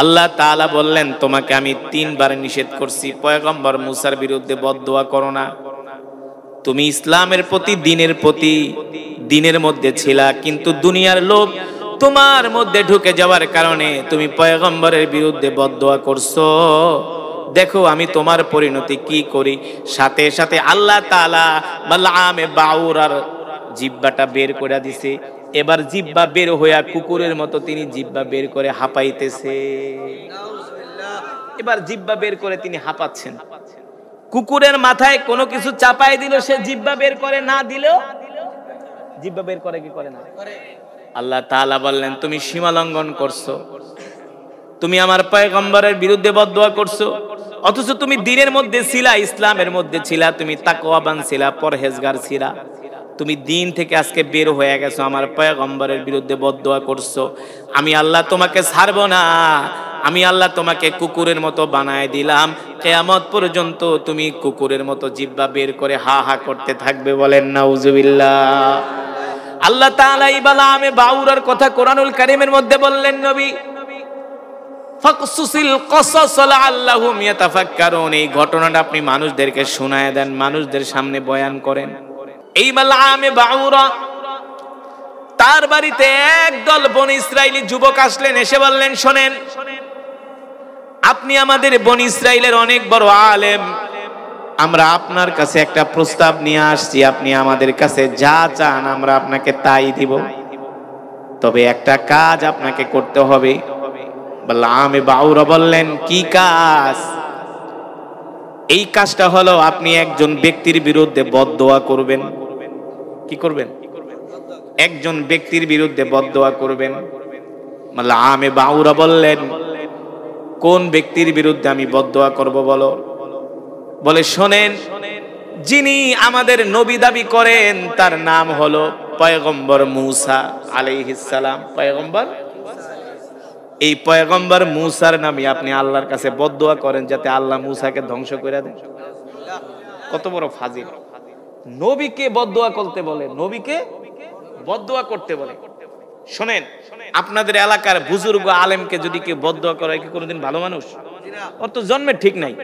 আল্লাহ তাআলা বললেন, তোমাকে আমি 3 বার নিষেধ করছি, পয়গম্বর মুসার বিরুদ্ধে বদদোয়া করো না। তুমি ইসলামের প্রতি, দিনের মধ্যে ছিলা, কিন্তু দুনিয়ার লোভ তোমার মধ্যে ঢুকে যাওয়ার কারণে তুমি পয়গম্বরের বিরুদ্ধে বদদোয়া করছো। দেখো আমি তোমার পরিণতি কি করি। সাথে সাথে আল্লাহ তাআলা বালআমে বাউরার জিহ্বাটা বের করে দিছে। এবার জিহ্বা বের হইয়া কুকুরের মতো তিনি জিহ্বা বের করে হাঁপাইতেছে। এবার জিহ্বা বের করে তিনি হাঁপাচ্ছেন। কুকুরের মাথায় কোনো কিছু চাপাই দিল, সে জিহ্বা বের করে, না দিলেও জিহ্বা বের করে কি করে না। আল্লাহ তাআলা বললেন, তুমি সীমা লঙ্ঘন করছো, তুমি আমার পয়গম্বরের বিরুদ্ধে বদদোয়া করছো, অথচ তুমি দ্বীনের মধ্যে ছিলা, ইসলামের মধ্যে ছিলা, তুমি তাকওয়াবান ছিলা, পরহেজগার ছিলা। তুমি দ্বীন থেকে আজকে বের হয়ে গেছো, আমার পয়গম্বরের বিরুদ্ধে বদদোয়া করছো। আমি আল্লাহ তোমাকে ছাড়বো না, আমি আল্লাহ তোমাকে কুকুরের মতো বানায় দিলাম। কিয়ামত পর্যন্ত তুমি কুকুরের মতো জিহ্বা বের করে হা হা করতে থাকবে। বলেন নাউজুবিল্লাহ। আল্লাহ তাআলা বালআমে বাউরার কথা কোরআনুল কারীমের মধ্যে বললেন, নবী ফাকসুসিল কসাস লাআল্লাহুম ইয়াতাফাক্কারুন, এই ঘটনাটা আপনি মানুষদেরকে শোনায় দেন, মানুষদের সামনে বয়ান করেন। এই বালআমে বাউরা, তার বাড়িতে একদল বনি ইসরাইলি যুবক আসলেন, এসে বললেন, শোনেন, আপনি আমাদের বনি ইসরাইলের অনেক বড় আলেম, আমরা আপনার কাছে একটা প্রস্তাব নিয়ে আসছি, আপনি আমাদের কাছে যা চান আমরা আপনাকে তাই দিব, তবে একটা কাজ আপনাকে করতে হবে। বালআমে বাউরা বললেন, কি কাজ? এই কাজটা হলো আপনি একজন ব্যক্তির বিরুদ্ধে বদদোয়া করবেন। কি করবেন? একজন ব্যক্তির বিরুদ্ধে বদদোয়া করবেন। বালআমে বাউরা বললেন, কোন ব্যক্তির বিরুদ্ধে আমি বদদোয়া করব বলো? বলে, শোনেন, যিনি আমাদের নবী দাবি করেন তার নাম হলো পয়গম্বর মূসা আলাইহিস সালাম। পয়গম্বর, এই পয়গম্বর মূসার নামে আপনি আল্লাহর কাছে বদদোয়া করেন যাতে আল্লাহ মূসাকে ধ্বংস করে দেন। কত বড় ফাজিল! নবীকে বদদোয়া করতে বলে, নবীকে বদদোয়া করতে বলে। শোনেন, আপনাদের এলাকার বুজুর্গ আলেমকে যদি কেউ বদদোয়া করে, কি কোনোদিন ভালো মানুষ? ওর তো জন্মের ঠিক নাই,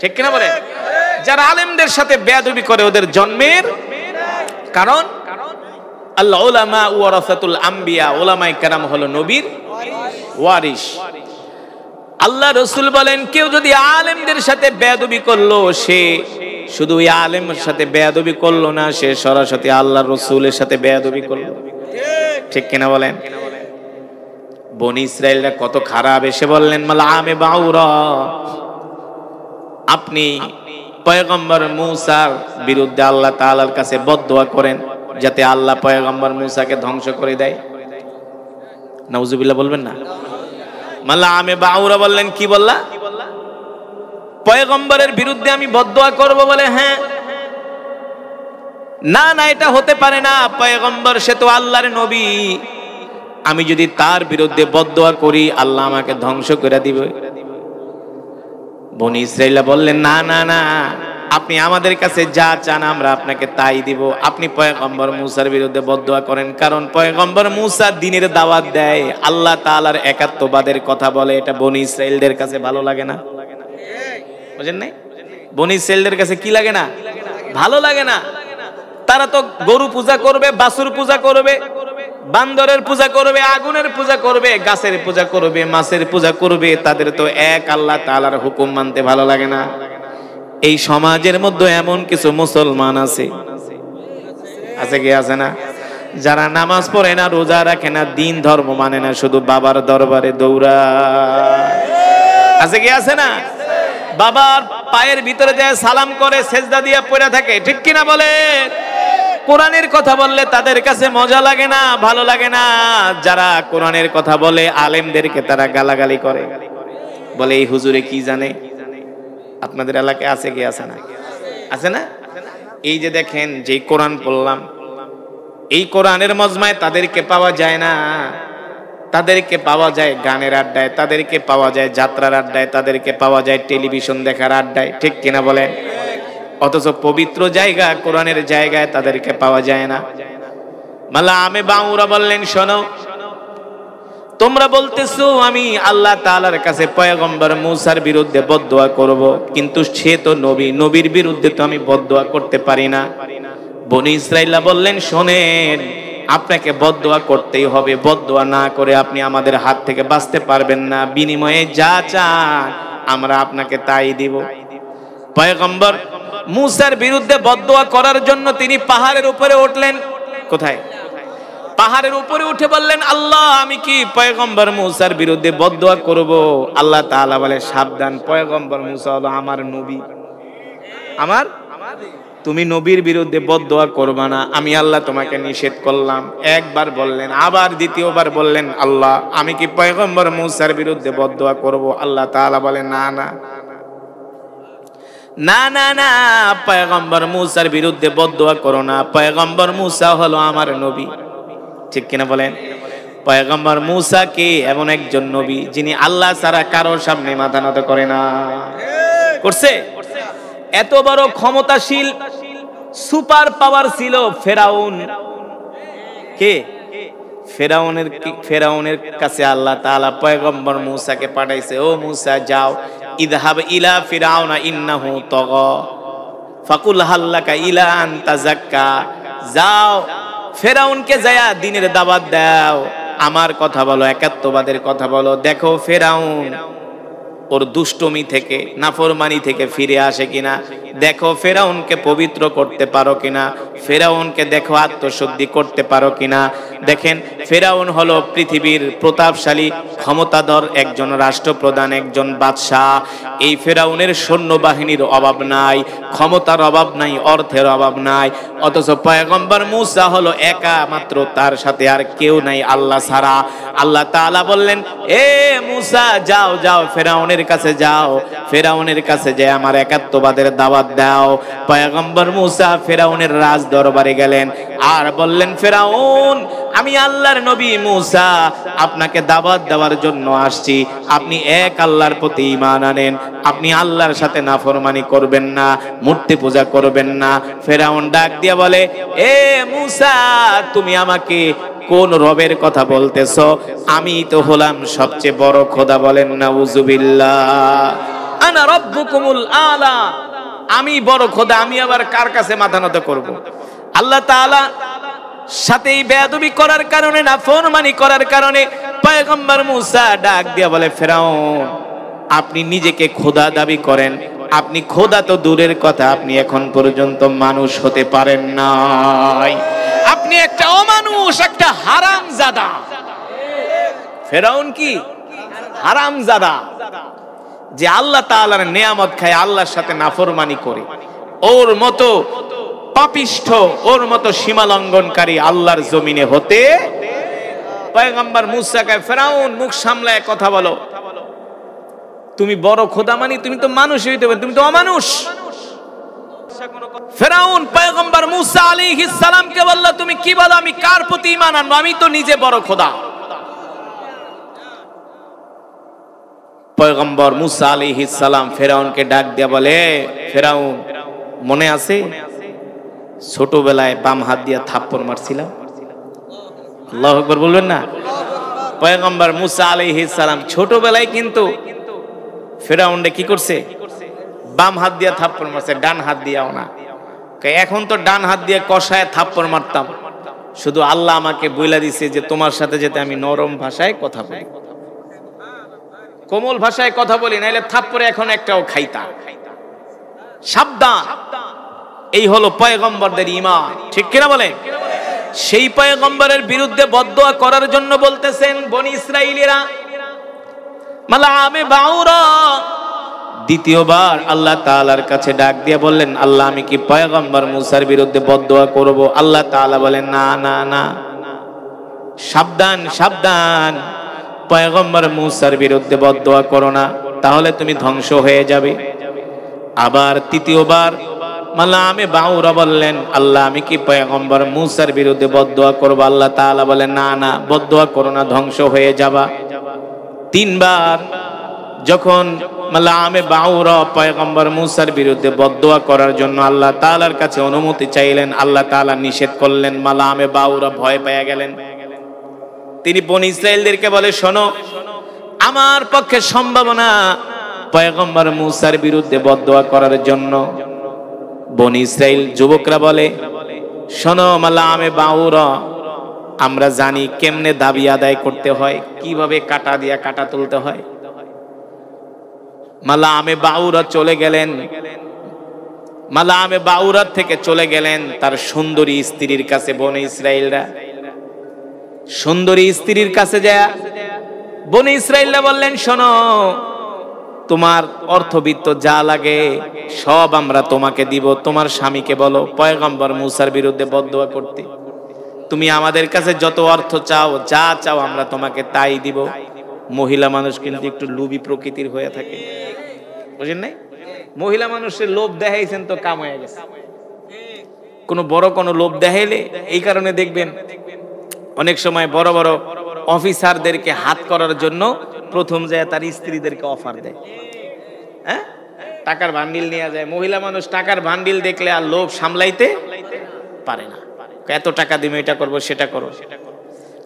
ঠিক কিনা বলে? যারা আলেমদের সাথে বেয়াদবি করে ওদের জন্মের, কারণ আল্লাহ উলামা ওয়ারাসাতুল আম্বিয়া, উলামায়ে কেরাম হলো নবীর ওয়ারিস। আল্লাহ রাসূল বলেন, কেউ যদি আলেমদের সাথে বেয়াদবি করলো, সে শুধু ওই আলেমের সাথে বেয়াদবি করলো না, সে সরাসরি আল্লাহর রাসূলের সাথে বেয়াদবি করলো। ঠিক কিনা বলেন? বনি ইসরাইলরা কত খারাপ! এসে বললেন, বালআমে বাউরা, আপনি পয়গম্বর মূসার বিরুদ্ধে আল্লাহ তাআলার কাছে বদদোয়া করেন যাতে আল্লাহ পয়গম্বর মূসাকে ধ্বংস করে দেয়। নাউজুবিল্লাহ বলবেন না? বালআমে বাউরা বললেন, কি বললা? পয়গম্বরের বিরুদ্ধে আমি বদদোয়া করব? বলে, হ্যাঁ। না না, এটা হতে পারে না, পয়গম্বর সে তো আল্লাহর নবী, আমি যদি তার বিরুদ্ধে বদদোয়া করি আল্লাহ আমাকে ধ্বংস করে দিবে। বনি ইসরাইল বললেন, না না না, আপনি আমাদের কাছে যা চান আমরা আপনাকে তাই দিব। আপনি পয়গম্বর মূসার বিরুদ্ধে বদদোয়া করেন, কারণ পয়গম্বর মূসা দ্বীনের দাওয়াত দেয়, আল্লাহ তাআলার একাত্মবাদের কথা বলে। এটা বনি ইসরাইলদের কাছে ভালো লাগে না, বুঝেন নাই? বনি ইসরাইলদের কাছে কি লাগে না? ভালো লাগে না। তারা তো গরু পূজা করবে, বাছুর পূজা করবে, বান্দরের পূজা করবে, আগুনের পূজা করবে, গাছের পূজা করবে, মাছের পূজা করবে। তাদের তো এক আল্লাহ তাআলার হুকুম মানতে ভালো লাগে না। এই সমাজের মধ্যে এমন কিছু মুসলমান আছে, আছে কি আছে না, যারা নামাজ পড়ে না, রোজা রাখে না, দ্বীন ধর্ম মানে না, শুধু বাবার দরবারে দৌড়ায়। আছে কি আছে না? বাবার পায়ের ভিতরে যায় সালাম করে, সেজদা দিয়ে পড়ে থাকে। ঠিক কিনা বলে? কোরআনের কথা বললে তাদের কাছে মজা লাগে না, ভালো লাগে না। যারা কোরআনের কথা বলে আলেমদেরকে তারা গালাগালি করে, বলে এই হুজুরে কি জানে। আপনাদের এলাকায় আছে কি আছে না? আছে না? এই যে দেখেন, যে কোরআন পড়লাম, এই কোরআনের মজমায় তাদেরকে পাওয়া যায় না। তাদেরকে পাওয়া যায় গানের আড্ডায়, তাদেরকে পাওয়া যায় যাত্রার আড্ডায়, তাদেরকে পাওয়া যায় টেলিভিশন দেখার আড্ডায়। ঠিক কিনা বলে? অথচ পবিত্র জায়গা, কোরআনের জায়গায় তাদেরকে পাওয়া যায় না। বালআমে বাউরা বললেন, শোনো, তোমরা বলতেছো আমি আল্লাহ তাআলার কাছে পয়গম্বর মূসার বিরুদ্ধে বদদোয়া করব, কিন্তু সে তো নবী, নবীর বিরুদ্ধে তো আমি বদদোয়া করতে পারি না। বনি ইসরাঈলা বললেন, শোনেন, আপনাকে বদদোয়া করতেই হবে, বদদোয়া না করে আপনি আমাদের হাত থেকে বাঁচতে পারবেন না, বিনিময়ে যা চান আমরা আপনাকে তাই দিব। পয়গম্বর মূসার বিরুদ্ধে বদদোয়া করার জন্য তিনি পাহাড়ের উপরে উঠলেন। কোথায়? পাহাড়ের উপরে উঠে বললেন, আল্লাহ আমি কি পয়গম্বর মূসার বিরুদ্ধে বদদোয়া করব? আল্লাহ তাআলা বলে, সাবধান, পয়গম্বর মূসা হলো আমার নবী, আমার, তুমি নবীর বিরুদ্ধে বদদোয়া করবা না, আমি আল্লাহ তোমাকে নিষেধ করলাম। একবার বললেন, আবার দ্বিতীয়বার বললেন, আল্লাহ আমি কি পয়গম্বর মূসার বিরুদ্ধে বদদোয়া করব? আল্লাহ তাআলা বলে, না না না না না, পয়গম্বর মূসার বিরুদ্ধে বদদোয়া করো না, পয়গম্বর মূসা হলো আমার নবী। ঠিক কিনা বলেন? পয়গম্বর মূসা কে? এমন একজন নবী যিনি আল্লাহ ছাড়া কারোর সামনে মাথা নত করে না। করছে? এত বড় ক্ষমতাশীল সুপার পাওয়ার ছিল ফেরাউন। কে? ফেরাউনের কাছে আল্লাহ তাআলা পয়গম্বর মূসাকে পাঠাইছে, ও মূসা যাও, ইযহাব ইলা ফিরাউনা ইন্নাহু তাগা ফাকুল হাল্লাকা ইলা আন তাযাক্কা, যাও ফেরাউনকে যায়া দ্বীনের দাওয়াত দাও, আমার কথা বলো, একাত্মবাদের কথা বলো। দেখো ফেরাউন ওর দুষ্টমি থেকে, নাফরমানি থেকে ফিরে আসে কিনা, দেখো ফেরাউনকে পবিত্র করতে পারো কিনা, ফেরাউনকে দেখো আত্মশুদ্ধি করতে পারো কিনা। দেখেন, ফেরাউন হলো পৃথিবীর প্রতাপশালী ক্ষমতাধর একজন রাষ্ট্রপ্রধান, একজন বাদশাহ। এই ফেরাউনের সৈন্যবাহিনীর অভাব নাই, ক্ষমতার অভাব নাই, অর্থের অভাব নাই, অথচ পয়গম্বর মূসা হলো একা মাত্র, তার সাথে আর কেউ নাই আল্লাহ ছাড়া। আল্লাহ তাআলা বললেন, এ মূসা যাও যাও, ফেরাউনের কাছে যাও, ফেরাউনের কাছে যে আমার একাত্মবাদের দাওয়াত দাও। পয়গম্বর মূসা ফেরাউনের রাজ দরবারে গেলেন আর বললেন, ফেরাউন আমি আল্লাহর নবী মূসা আপনাকে দাওয়াত দেওয়ার জন্য আসছি, আপনি এক আল্লাহর প্রতি ঈমান আনেন, আপনি আল্লাহর সাথে নাফরমানি করবেন না, মূর্তি পূজা করবেন না। ফেরাউন ডাক দিয়ে বলে, এ মূসা তুমি আমাকে কোন রবের কথা বলতেছো? আমি তো হলাম সবচেয়ে বড় খোদা। বলেন নাউজুবিল্লাহ, আনা রাব্বুকুমুল আলা, আমি বড় খোদা, আমি আবার কার কাছে মাথা নত করব? আল্লাহ তাআলা সাথে বেয়াদবি করার কারণে, নাফরমানি করার কারণে পয়গম্বর মূসা ডাক দিয়ে বলে, ফেরাউন আপনি নিজেকে খোদা দাবি করেন, আপনি খোদা তো দূরের কথা, আপনি এখন পর্যন্ত মানুষ হতে পারেন নাই, আপনি একটা অমানুষ, একটা হারামজাদা। ফেরাউন কি? হারামজাদা, যে আল্লাহ তাআলার নিয়ামত খায়, আল্লাহর সাথে নাফরমানি করে। ওর মতো পাপিষ্ঠ, ওর মতো সীমালঙ্ঘনকারী আল্লাহর জমিনে হতে। পয়গম্বর মূসাকে, ফেরাউন মুখ সামলায় কথা বলো, তুমি বড় খোদা মানি, তুমি তো মানুষ হইতে পারো, তুমি তো অমানুষ। ফেরাউন পয়গম্বর মূসা আলাইহিস সালামকে বলল, তুমি কি বলো, আমি কার প্রতি ঈমান আনবো? আমি তো নিজে বড় খোদা। পয়গম্বর মূসা আলাইহিস সালাম ফেরাউনকে ডাক দিয়ে বলে, ফেরাউন মনে আছে ছোটবেলায় বাম হাত দিয়ে থাপ্পড় মারছিলাম? আল্লাহু আকবার বলবেন না? পয়গম্বর মূসা আলাইহিস সালাম ছোটবেলায় কিন্তু ফেরাউনকে কি করছে? বাম হাত দিয়ে থাপ্পড় মারছে, ডান হাত দিয়েও না। এখন তো ডান হাত দিয়ে কষায় থাপ্পড় মারতাম, শুধু আল্লাহ আমাকে বইলা দিছে যে তোমার সাথে যেতে আমি নরম ভাষায় কথা বলি, কোমল ভাষায় কথা বলি, নাইলে থাপ্পড়ে এখন একটাও খাইতা। সাবধান, এই হলো পয়গম্বরদের ঈমান। ঠিক কিনা বলেন? সেই পয়গম্বরের বিরুদ্ধে বদদোয়া করার জন্য বলতেছেন বনি ইসরাইলীরা, মালামে বাউরা। দ্বিতীয়বার আল্লাহ তাআলার কাছে ডাক দিয়ে বললেন, আল্লাহ আমি কি পয়গম্বর মূসার বিরুদ্ধে বদদোয়া করব? আল্লাহ তাআলা বলেন, না না না, সাবধান সাবধান, পয়গম্বর মূসার বিরুদ্ধে বদদোয়া করো না, তাহলে তুমি ধ্বংস হয়ে যাবে। আবার তৃতীয়বার মালামে বাউরা বললেন, আল্লাহ আমি কি পয়গম্বর মূসার বিরুদ্ধে বদদোয়া করব? আল্লাহ তাআলা বলেন, না না, বদদোয়া করো না, ধ্বংস হয়ে যাবা। তিনবার যখন মালামে বাউরা পয়গম্বর মূসার বিরুদ্ধে বদদোয়া করার জন্য আল্লাহ তাআলার কাছে অনুমতি চাইলেন, আল্লাহ তাআলা নিষেধ করলেন। মালামে বাউরা ভয় পেয়ে গেলেন। তিনি বনী ইসরাইলদেরকে বলে, শোনো, আমার পক্ষে সম্ভব না পয়গম্বর মূসার বিরুদ্ধে বদদোয়া করার জন্য। বনী ইসরাইল যুবকরা বলে, শোনো মালামে বাউরা, আমরা জানি কেমনে দাবি আদায় করতে হয়, কিভাবে কাটা দিয়া কাটা তুলতে হয়। মালামে বাউরা চলে গেলেন, মালামে বাউরার থেকে চলে গেলেন তার সুন্দরী স্ত্রীর কাছে। বনী ইসরাইলরা সুন্দরী স্ত্রীর কাছে যায় বনী ইসরাইলরা বললেন, শোনো, তোমার অর্থবিত্ত যা লাগে সব আমরা তোমাকে দিব, তোমার স্বামীকে বলো পয়গম্বর মূসার বিরুদ্ধে বদদোয়া করতে। তুমি আমাদের কাছে যত অর্থ চাও, যা চাও, আমরা তোমাকে তাই দিব। মহিলা মানুষ কিন্তু একটু লোভী প্রকৃতির হয়ে থাকে, বুঝেন নাই? মহিলা মানুষের লোভ দেখাইছেন তো কাম হয়ে গেছে। কোনো বড় কোনো লোভ দেখাইলে এই কারণে দেখবেন অনেক সময় বড় বড় অফিসারদেরকে হাত করার জন্য প্রথম যায় তার স্ত্রীদেরকে অফার দেয়। হ্যাঁ, টাকার বান্ডিল নিয়ে যায়। মহিলা মানুষ টাকার বান্ডিল দেখলে আর লোভ সামলাইতে পারে না, এত টাকা দিবে, এটা করবো, সেটা করো।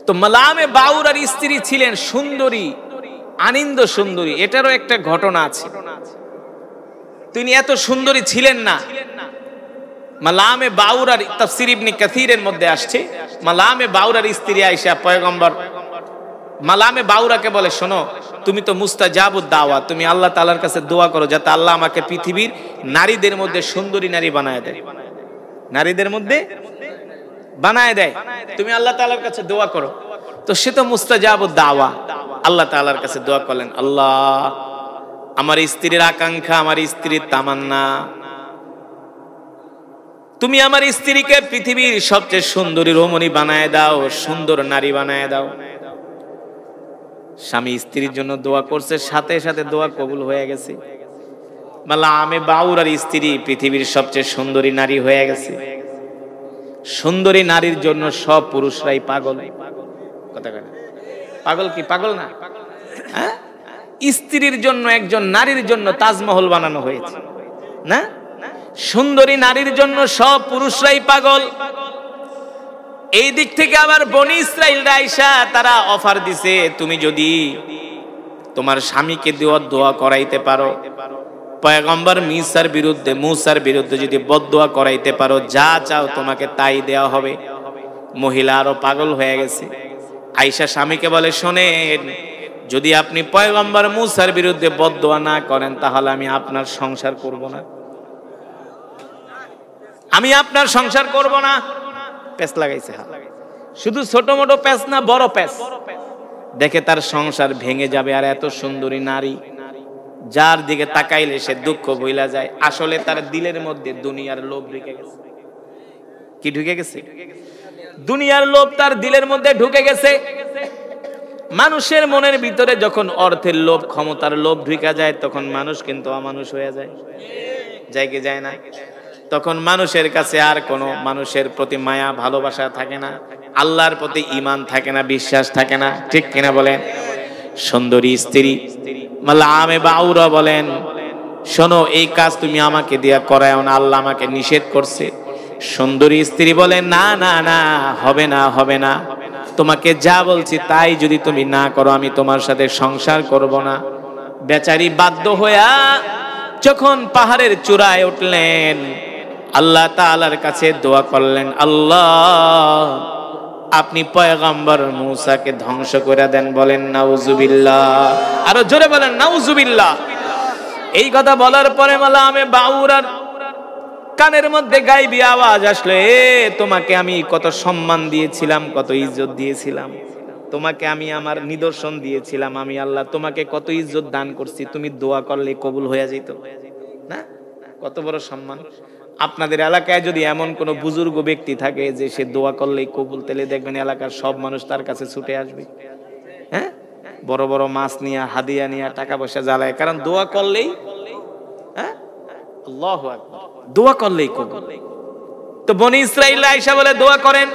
তো মালামে বাউরার স্ত্রী ছিলেন সুন্দরী, আনন্দ সুন্দরী। এটারও একটা ঘটনা আছে। তিনি এত সুন্দরী ছিলেন না। মালামে বাউরার তাফসীর ইবনে কাসীরের মধ্যে আসছে, মালামে বাউরার স্ত্রী আয়েশা পয়গম্বর মালামে বাউরাকে বলে, শোনো, তুমি তো মুস্তাজাবুদ দাওয়া, তুমি আল্লাহ তাআলার কাছে দোয়া করো যাতে আল্লাহ আমাকে পৃথিবীর নারীদের মধ্যে সুন্দরী নারী বানায় দেয়, নারীদের মধ্যে বানায় দেয়। তুমি আল্লাহ তাআলার কাছে দোয়া করো। তো সে তো মুস্তাজাবুদ দাওয়া, আল্লাহ তাআলার কাছে দোয়া করলেন, আল্লাহ, আমার স্ত্রীর আকাঙ্ক্ষা, আমার স্ত্রীর তামান্না, তুমি আমার স্ত্রীকে পৃথিবীর সবচেয়ে সুন্দরী রমণী বানায় দাও, সুন্দর নারী বানায় দাও। স্বামী স্ত্রীর জন্য দোয়া করছে, সাথে সাথে দোয়া কবুল হয়ে গেছে। মালামে বাউরার স্ত্রী পৃথিবীর সবচেয়ে সুন্দরী নারী হয়ে গেছে। সুন্দরী নারীর জন্য সব পুরুষরাই পাগল। কথা বলে পাগল কি পাগল না? হ্যাঁ, স্ত্রীর জন্য, একজন নারীর জন্য তাজমহল বানানো হয়েছে না? সুন্দরী নারীর জন্য সব পুরুষরাই পাগল। এই দিক থেকে আবার বনী ইসরাইল আয়েশা তারা অফার দিছে, তুমি যদি তোমার স্বামীকে দোয়া করাইতে পারো, পয়গম্বর মূসার বিরুদ্ধে যদি বদদোয়া করাইতে পারো, যা চাও তোমাকে তাই দেওয়া হবে। মহিলা আরো পাগল হয়ে গেছে। আয়েশা স্বামীকে বলে, শোনেন, যদি আপনি পয়গম্বর মূসার বিরুদ্ধে বদদোয়া না করেন তাহলে আমি আপনার সংসার করব না, আমি আপনার সংসার করব না। প্যাঁচ লাগাইছে, শুধু ছোট মোটো প্যাঁচ না, বড় প্যাঁচ। দেখে তার সংসার ভেঙে যাবে। আর এত সুন্দরী নারী, যার দিকে তাকাইলে সে দুঃখ ভুলা যায়। আসলে তার দিলের মধ্যে দুনিয়ার লোভ ঢুকে গেছে। কি ঢুকে গেছে? দুনিয়ার লোভ তার দিলের মধ্যে ঢুকে গেছে। মানুষের মনের ভিতরে যখন অর্থের লোভ, ক্ষমতার লোভ ঢুকে যায়, তখন মানুষ কিন্তু অমানুষ হয়ে যায়। যায় কি যায় না? তখন মানুষের কাছে আর কোনো মানুষের প্রতি মায়া ভালোবাসা থাকে না, আল্লাহর প্রতি ঈমান থাকে না, বিশ্বাস থাকে না। ঠিক কিনা বলেন? সুন্দরী স্ত্রী মালামে বাউরা বলেন, শোনো, এই কাজ তুমি আমাকে দিয়া করায়ও না, আল্লাহ আমাকে নিষেধ করছে। সুন্দরী স্ত্রী বলেন, না না না, হবে না, হবে না, তোমাকে যা বলছি তাই যদি তুমি না করো আমি তোমার সাথে সংসার করব না। বেচারি বাধ্য হইয়া যখন পাহাড়ের চূড়ায় উঠলেন, আল্লাহ তাআলার কাছে দোয়া করলেন, আল্লাহ, আপনি পয়গম্বর মূসাকে ধ্বংস করে দেন। বলেন নাউজুবিল্লাহ। আরো জোরে বলেন নাউজুবিল্লাহ। এই কথা বলার পরে মালামে বাউরার কানের মধ্যে গায়বী আওয়াজ আসলো, তোমাকে আমি কত সম্মান দিয়েছিলাম, কত ইজ্জত দিয়েছিলাম, তোমাকে আমি আমার নিদর্শন দিয়েছিলাম, আমি আল্লাহ তোমাকে কত ইজ্জত দান করছি, তুমি দোয়া করলে কবুল হয়ে যেত না? কত বড় সম্মান। আপনাদের এলাকায় যদি এমন কোন বুজুর্গ ব্যক্তি থাকে যে সে দোয়া করলেই কবুল, তাহলে দেখবেন এলাকার সব মানুষ তার কাছে ছুটে আসবে। হ্যাঁ, বড় বড় মাছ নিয়ে, হাদিয়া নিয়ে, টাকা পয়সা জ্বালায়, কারণ দোয়া করলেই, হ্যাঁ, আল্লাহু আকবার, দোয়া করলেই কবুল। তো বনী ইসরাইল আয়েশা বলে দোয়া করেন।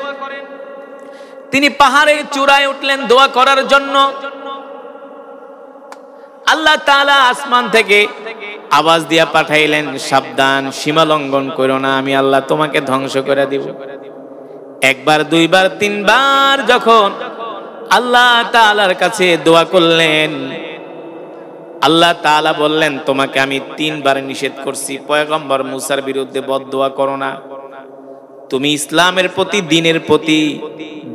তিনি পাহাড়ের চূড়ায় উঠলেন দোয়া করার জন্য। আল্লাহ তাআলা আসমান থেকে আওয়াজ দিয়া পাঠাইলেন, সাবধান, সীমা লঙ্ঘন করো না, আমি আল্লাহ তোমাকে ধ্বংস করে দিব। একবার, দুইবার, তিনবার যখন আল্লাহ তাআলার কাছে দোয়া করলেন। আল্লাহ তাআলা বললেন, তোমাকে আমি 3 বার নিষেধ করছি, পয়গম্বর মুসার বিরুদ্ধে বদদোয়া করো না। তুমি ইসলামের প্রতি,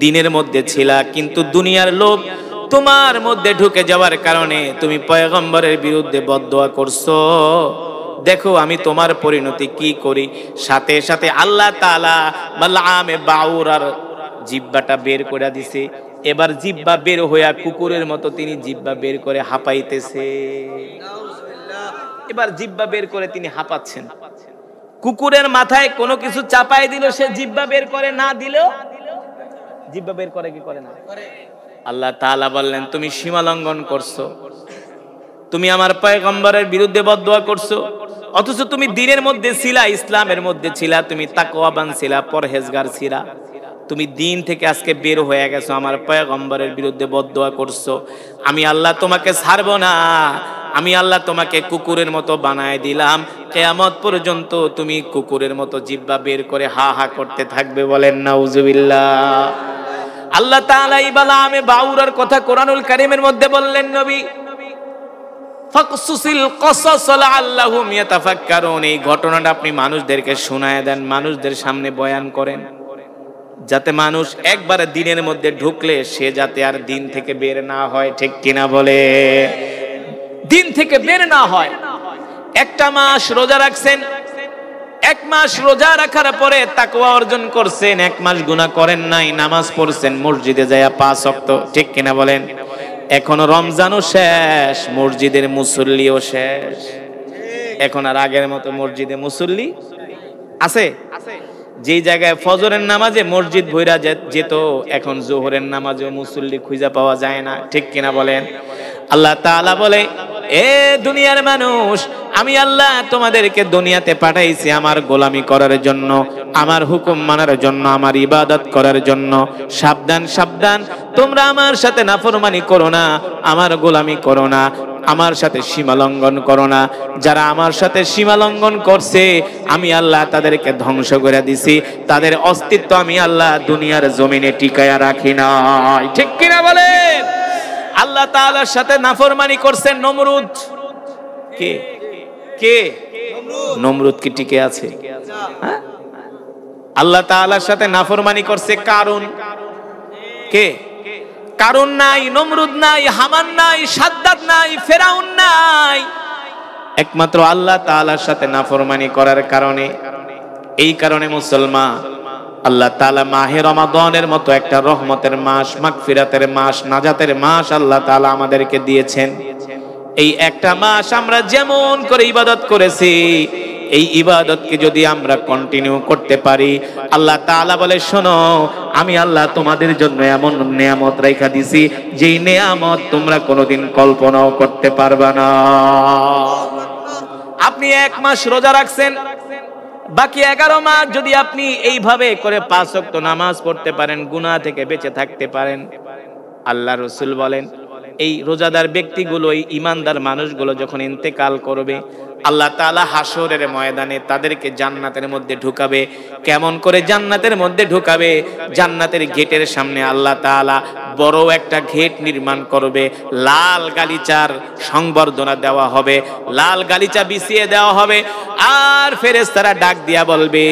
দিনের মধ্যে ছিলা, কিন্তু দুনিয়ার লোভ তোমার মধ্যে ঢুকে যাওয়ার কারণে তুমি পয়গম্বরের বিরুদ্ধে বদদোয়া করছো। দেখো আমি তোমার পরিণতি কি করি। সাথে সাথে আল্লাহ তাআলা বালআমে বাউরার জিহ্বাটা বের করে দিছে। এবার জিহ্বা বের হইয়া কুকুরের মতো তিনি জিহ্বা বের করে হাঁপাইতেছে। এবার জিহ্বা বের করে তিনি হাঁপাচ্ছেন। কুকুরের মাথায় কোনো কিছু চাপাই দিল, সে জিহ্বা বের করে, না দিলেও জিহ্বা বের করে, কি করে না। আল্লাহ তাআলা বললেন, তুমি সীমা লঙ্ঘন করছো, তুমি আমার পয়গম্বরের বিরুদ্ধে বদদোয়া করছো। অথচ তুমি দিনের মধ্যে ছিলা, ইসলামের মধ্যে ছিলা, তুমি তাকওয়াবান ছিলা, পরহেজগার ছিলা। তুমি দিন থেকে আজকে বের হয়ে গেছো, আমার পয়গম্বরের বিরুদ্ধে বদদোয়া করছো। আমি আল্লাহ তোমাকে ছাড়বো না, আমি আল্লাহ তোমাকে কুকুরের মতো বানায় দিলাম। কিয়ামত পর্যন্ত তুমি কুকুরের মতো জিহ্বা বের করে হা হা করতে থাকবে। বলেন নাউজুবিল্লাহ। আল্লাহ তাআলা বালআমে বাউরার কথা কোরআনুল কারীমের মধ্যে বললেন, নবী ফাকসুসিল কসাস লাআল্লাহুম ইয়াতাফাক্কারুন, এই ঘটনাটা আপনি মানুষদেরকে শোনায় দেন, মানুষদের সামনে বয়ান করেন, যাতে মানুষ একবারে দিনের মধ্যে ঢুকলে সে যাতে আর দিন থেকে বের না হয়। ঠিক কিনা বলে? দিন থেকে বের না হয়। একটা মাস রোজা রাখছেন, 1 মাস রোজা রাখার পরে তাকওয়া অর্জন করছেন, 1 মাস গুনাহ করেন নাই, নামাজ পড়ছেন, মসজিদে যায় 5 ওয়াক্ত। ঠিক কিনা বলেন? এখনো রমজানও শেষ, মসজিদের মুসল্লিও শেষ। এখন আর আগের মতো মসজিদে মুসল্লি আছে? যেই জায়গায় ফজরের নামাজে মসজিদ ভইরা যেত, এখন জোহরের নামাজেও মুসল্লি খুঁজে পাওয়া যায় না। ঠিক কিনা বলেন? আল্লাহ তাআলা বলে, এ দুনিয়ার মানুষ, আমি আল্লাহ তোমাদেরকে দুনিয়াতে পাঠাইছি আমার গোলামি করার জন্য, আমার হুকুম মানার জন্য, আমার ইবাদত করার জন্য। সাবধান সাবধান, তোমরা আমার সাথে নাফরমানি করো না, আমার গোলামি করো না, আমার সাথে সীমা লঙ্ঘন করো না। যারা আমার সাথে সীমা লঙ্ঘন করছে, আমি আল্লাহ তাদেরকে ধ্বংস করে দিছি, তাদের অস্তিত্ব আমি আল্লাহ দুনিয়ার জমিনে টিকায়া রাখি নাই। ঠিক কিনা বলে? আল্লাহ তাআলার সাথে নাফরমানি করছে নমরুদ। কে কে? নমরুদ কি টিকে আছে? আল্লাহ তাআলার সাথে নাফরমানি করছে কারুন। কে? কারুন নাই, নমরুদ নাই, হামান নাই, সাদ্দাদ নাই, ফেরাউন নাই। একমাত্র আল্লাহ তাআলার সাথে নাফরমানি করার কারণে, এই কারণে মুসলমান, আল্লাহ তাআলা মাহে রমাদানের মতো একটা রহমতের মাস, মাগফিরাতের মাস, নাজাতের মাস আল্লাহ তাআলা আমাদেরকে দিয়েছেন। এই একটা মাস আমরা যেমন করে ইবাদত করেছি, এই ইবাদতকে যদি আমরা কন্টিনিউ করতে পারি, আল্লাহ তাআলা বলে, শোনো, আমি আল্লাহ তোমাদের জন্য এমন নিয়ামত রাইখা দিছি, যেই নিয়ামত তোমরা কোনোদিন কল্পনাও করতে পারবা না। আপনি 1 মাস রোজা রাখছেন, বাকি 11 মাস যদি আপনি এইভাবে করে 5 ওয়াক্ত নামাজ পড়তে পারেন, গুনাহ থেকে বেঁচে থাকতে পারেন, আল্লাহ রাসূল বলেন, এই রোজাদার ব্যক্তিগুলো, এই ঈমানদার মানুষগুলো যখন ইন্তেকাল করবে, আল্লাহ তাআলা হাসরের ময়দানে তাদেরকে জান্নাতের মধ্যে ঢুকাবে। কেমন করে জান্নাতের মধ্যে ঢুকাবে? জান্নাতের গেটের সামনে আল্লাহ তাআলা বড় একটা গেট নির্মাণ করবে, লাল গালিচার সংবর্ধনা দেওয়া হবে, লাল গালিচা বিছিয়ে দেওয়া হবে। আর ফেরেশতারা ডাক দিয়া বলবে,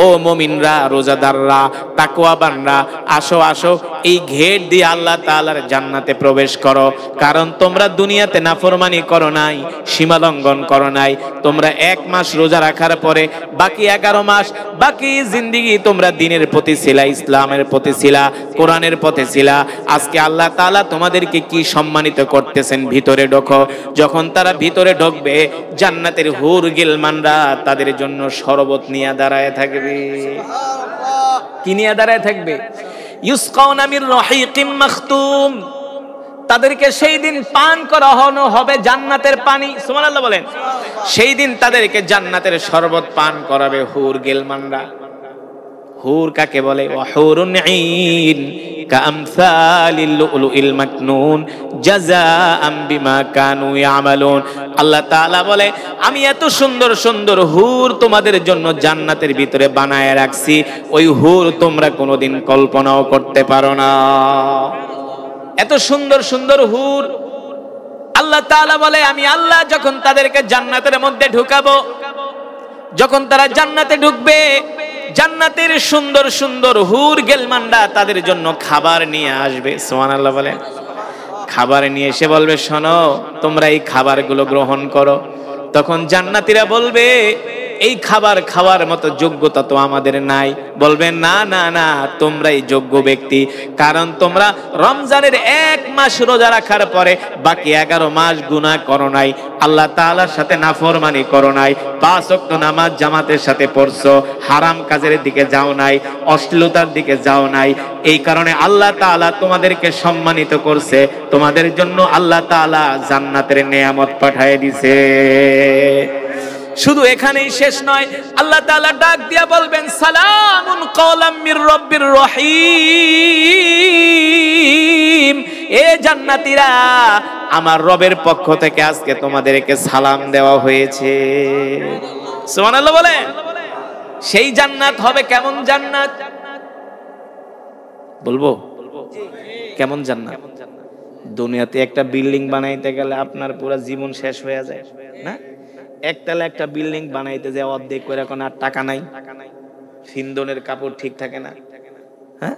ও মুমিনরা, রোজাদাররা, তাকওয়াবানরা, আসো আসো, এই গেট দিয়ে আল্লাহ তাআলার জান্নাতে প্রবেশ করো। কারণ তোমরা দুনিয়াতে নাফরমানি করো নাই, সীমা লঙ্ঘন করো নাই। তোমরা 1 মাস রোজা রাখার পরে বাকি 11 মাস, বাকি জিন্দেগি তোমরা দিনের প্রতি ছিলা, ইসলামের প্রতি ছিলা, কোরআনের পথে ছিলা। আজকে আল্লাহ তাআলা তোমাদেরকে কি সম্মানিত করতেছেন, ভিতরে ঢোকো। যখন তারা ভিতরে ঢুকবে, জান্নাতের হুর গিলমানরা তাদের জন্য শরবত নিয়ে দাঁড়ায় থাকবে। কি নিয়ে দাঁড়ায় থাকবে? ইউসকাউনা মির রাহিকিম মাখতুম। তাদেরকে সেই দিন পান করানো হবে জান্নাতের পানি। সুবহানাল্লাহ বলেন। সেই দিন তাদেরকে জান্নাতের শরবত পান করাবে হুর গিলমানরা। হুর কাকে বলে? ওয়াহুরুন ঈন কামসালিল লুলুইল মাকনুন জাযাআম বিমা কানু ইয়ামালুন। আল্লাহ তাআলা বলে, আমি এত সুন্দর সুন্দর হুর তোমাদের জন্য জান্নাতের ভিতরে বানায় রাখছি, ওই হুর তোমরা কোনোদিন কল্পনাও করতে পারো না। এত সুন্দর সুন্দর হুর। আল্লাহ তাআলা বলে আমি আল্লাহ যখন তাদেরকে জান্নাতের মধ্যে ঢুকাবো, যখন তারা জান্নাতে ঢুকবে, জান্নাতের সুন্দর সুন্দর হুর গেলমানরা তাদের জন্য খাবার নিয়ে আসবে। সুবহানাল্লাহ বলে। খাবার নিয়ে এসে বলবে শোনো তোমরা এই খাবারগুলো গ্রহণ করো। তখন জান্নাতীরা বলবে এই খাবার খাওয়ার মতো যোগ্যতা তো আমাদের নাই। বলবে না না না, তোমরাই যোগ্য ব্যক্তি, কারণ তোমরা রমজানের 1 মাস রোজা রাখার পরে বাকি 11 মাস গুনাহ করো নাই, আল্লাহ তাআলার সাথে নাফরমানি করো নাই, 5 ওয়াক্ত নামাজ জামাতের সাথে পড়ছো, হারাম কাজের দিকে যাও নাই, অশ্লীলতার দিকে যাও নাই। এই কারণে আল্লাহ তাআলা তোমাদেরকে সম্মানিত করছে, তোমাদের জন্য আল্লাহ তাআলা জান্নাতের নেয়ামত পাঠিয়ে দিয়েছে। শুধু এখানেই শেষ নয়, আল্লাহ তাআলা ডাক দিয়া বলবেন সালামুন কওলাম মির রাব্বির রহিম। এ জান্নাতীরা, আমার রবের পক্ষ থেকে আজকে তোমাদেরকে সালাম দেওয়া হয়েছে। সুবহানাল্লাহ বলেন। সেই জান্নাত হবে কেমন জান্নাত বলবো? কেমন জান্নাত? দুনিয়াতে একটা বিল্ডিং বানাইতে গেলে আপনার পুরো জীবন শেষ হয়ে যায় না? একতলা একটা বিল্ডিং বানাইতে যায় অর্ধেক করে, এখন আর টাকা নাই, সিন্দনের কাপড় ঠিক থাকে না, হ্যাঁ,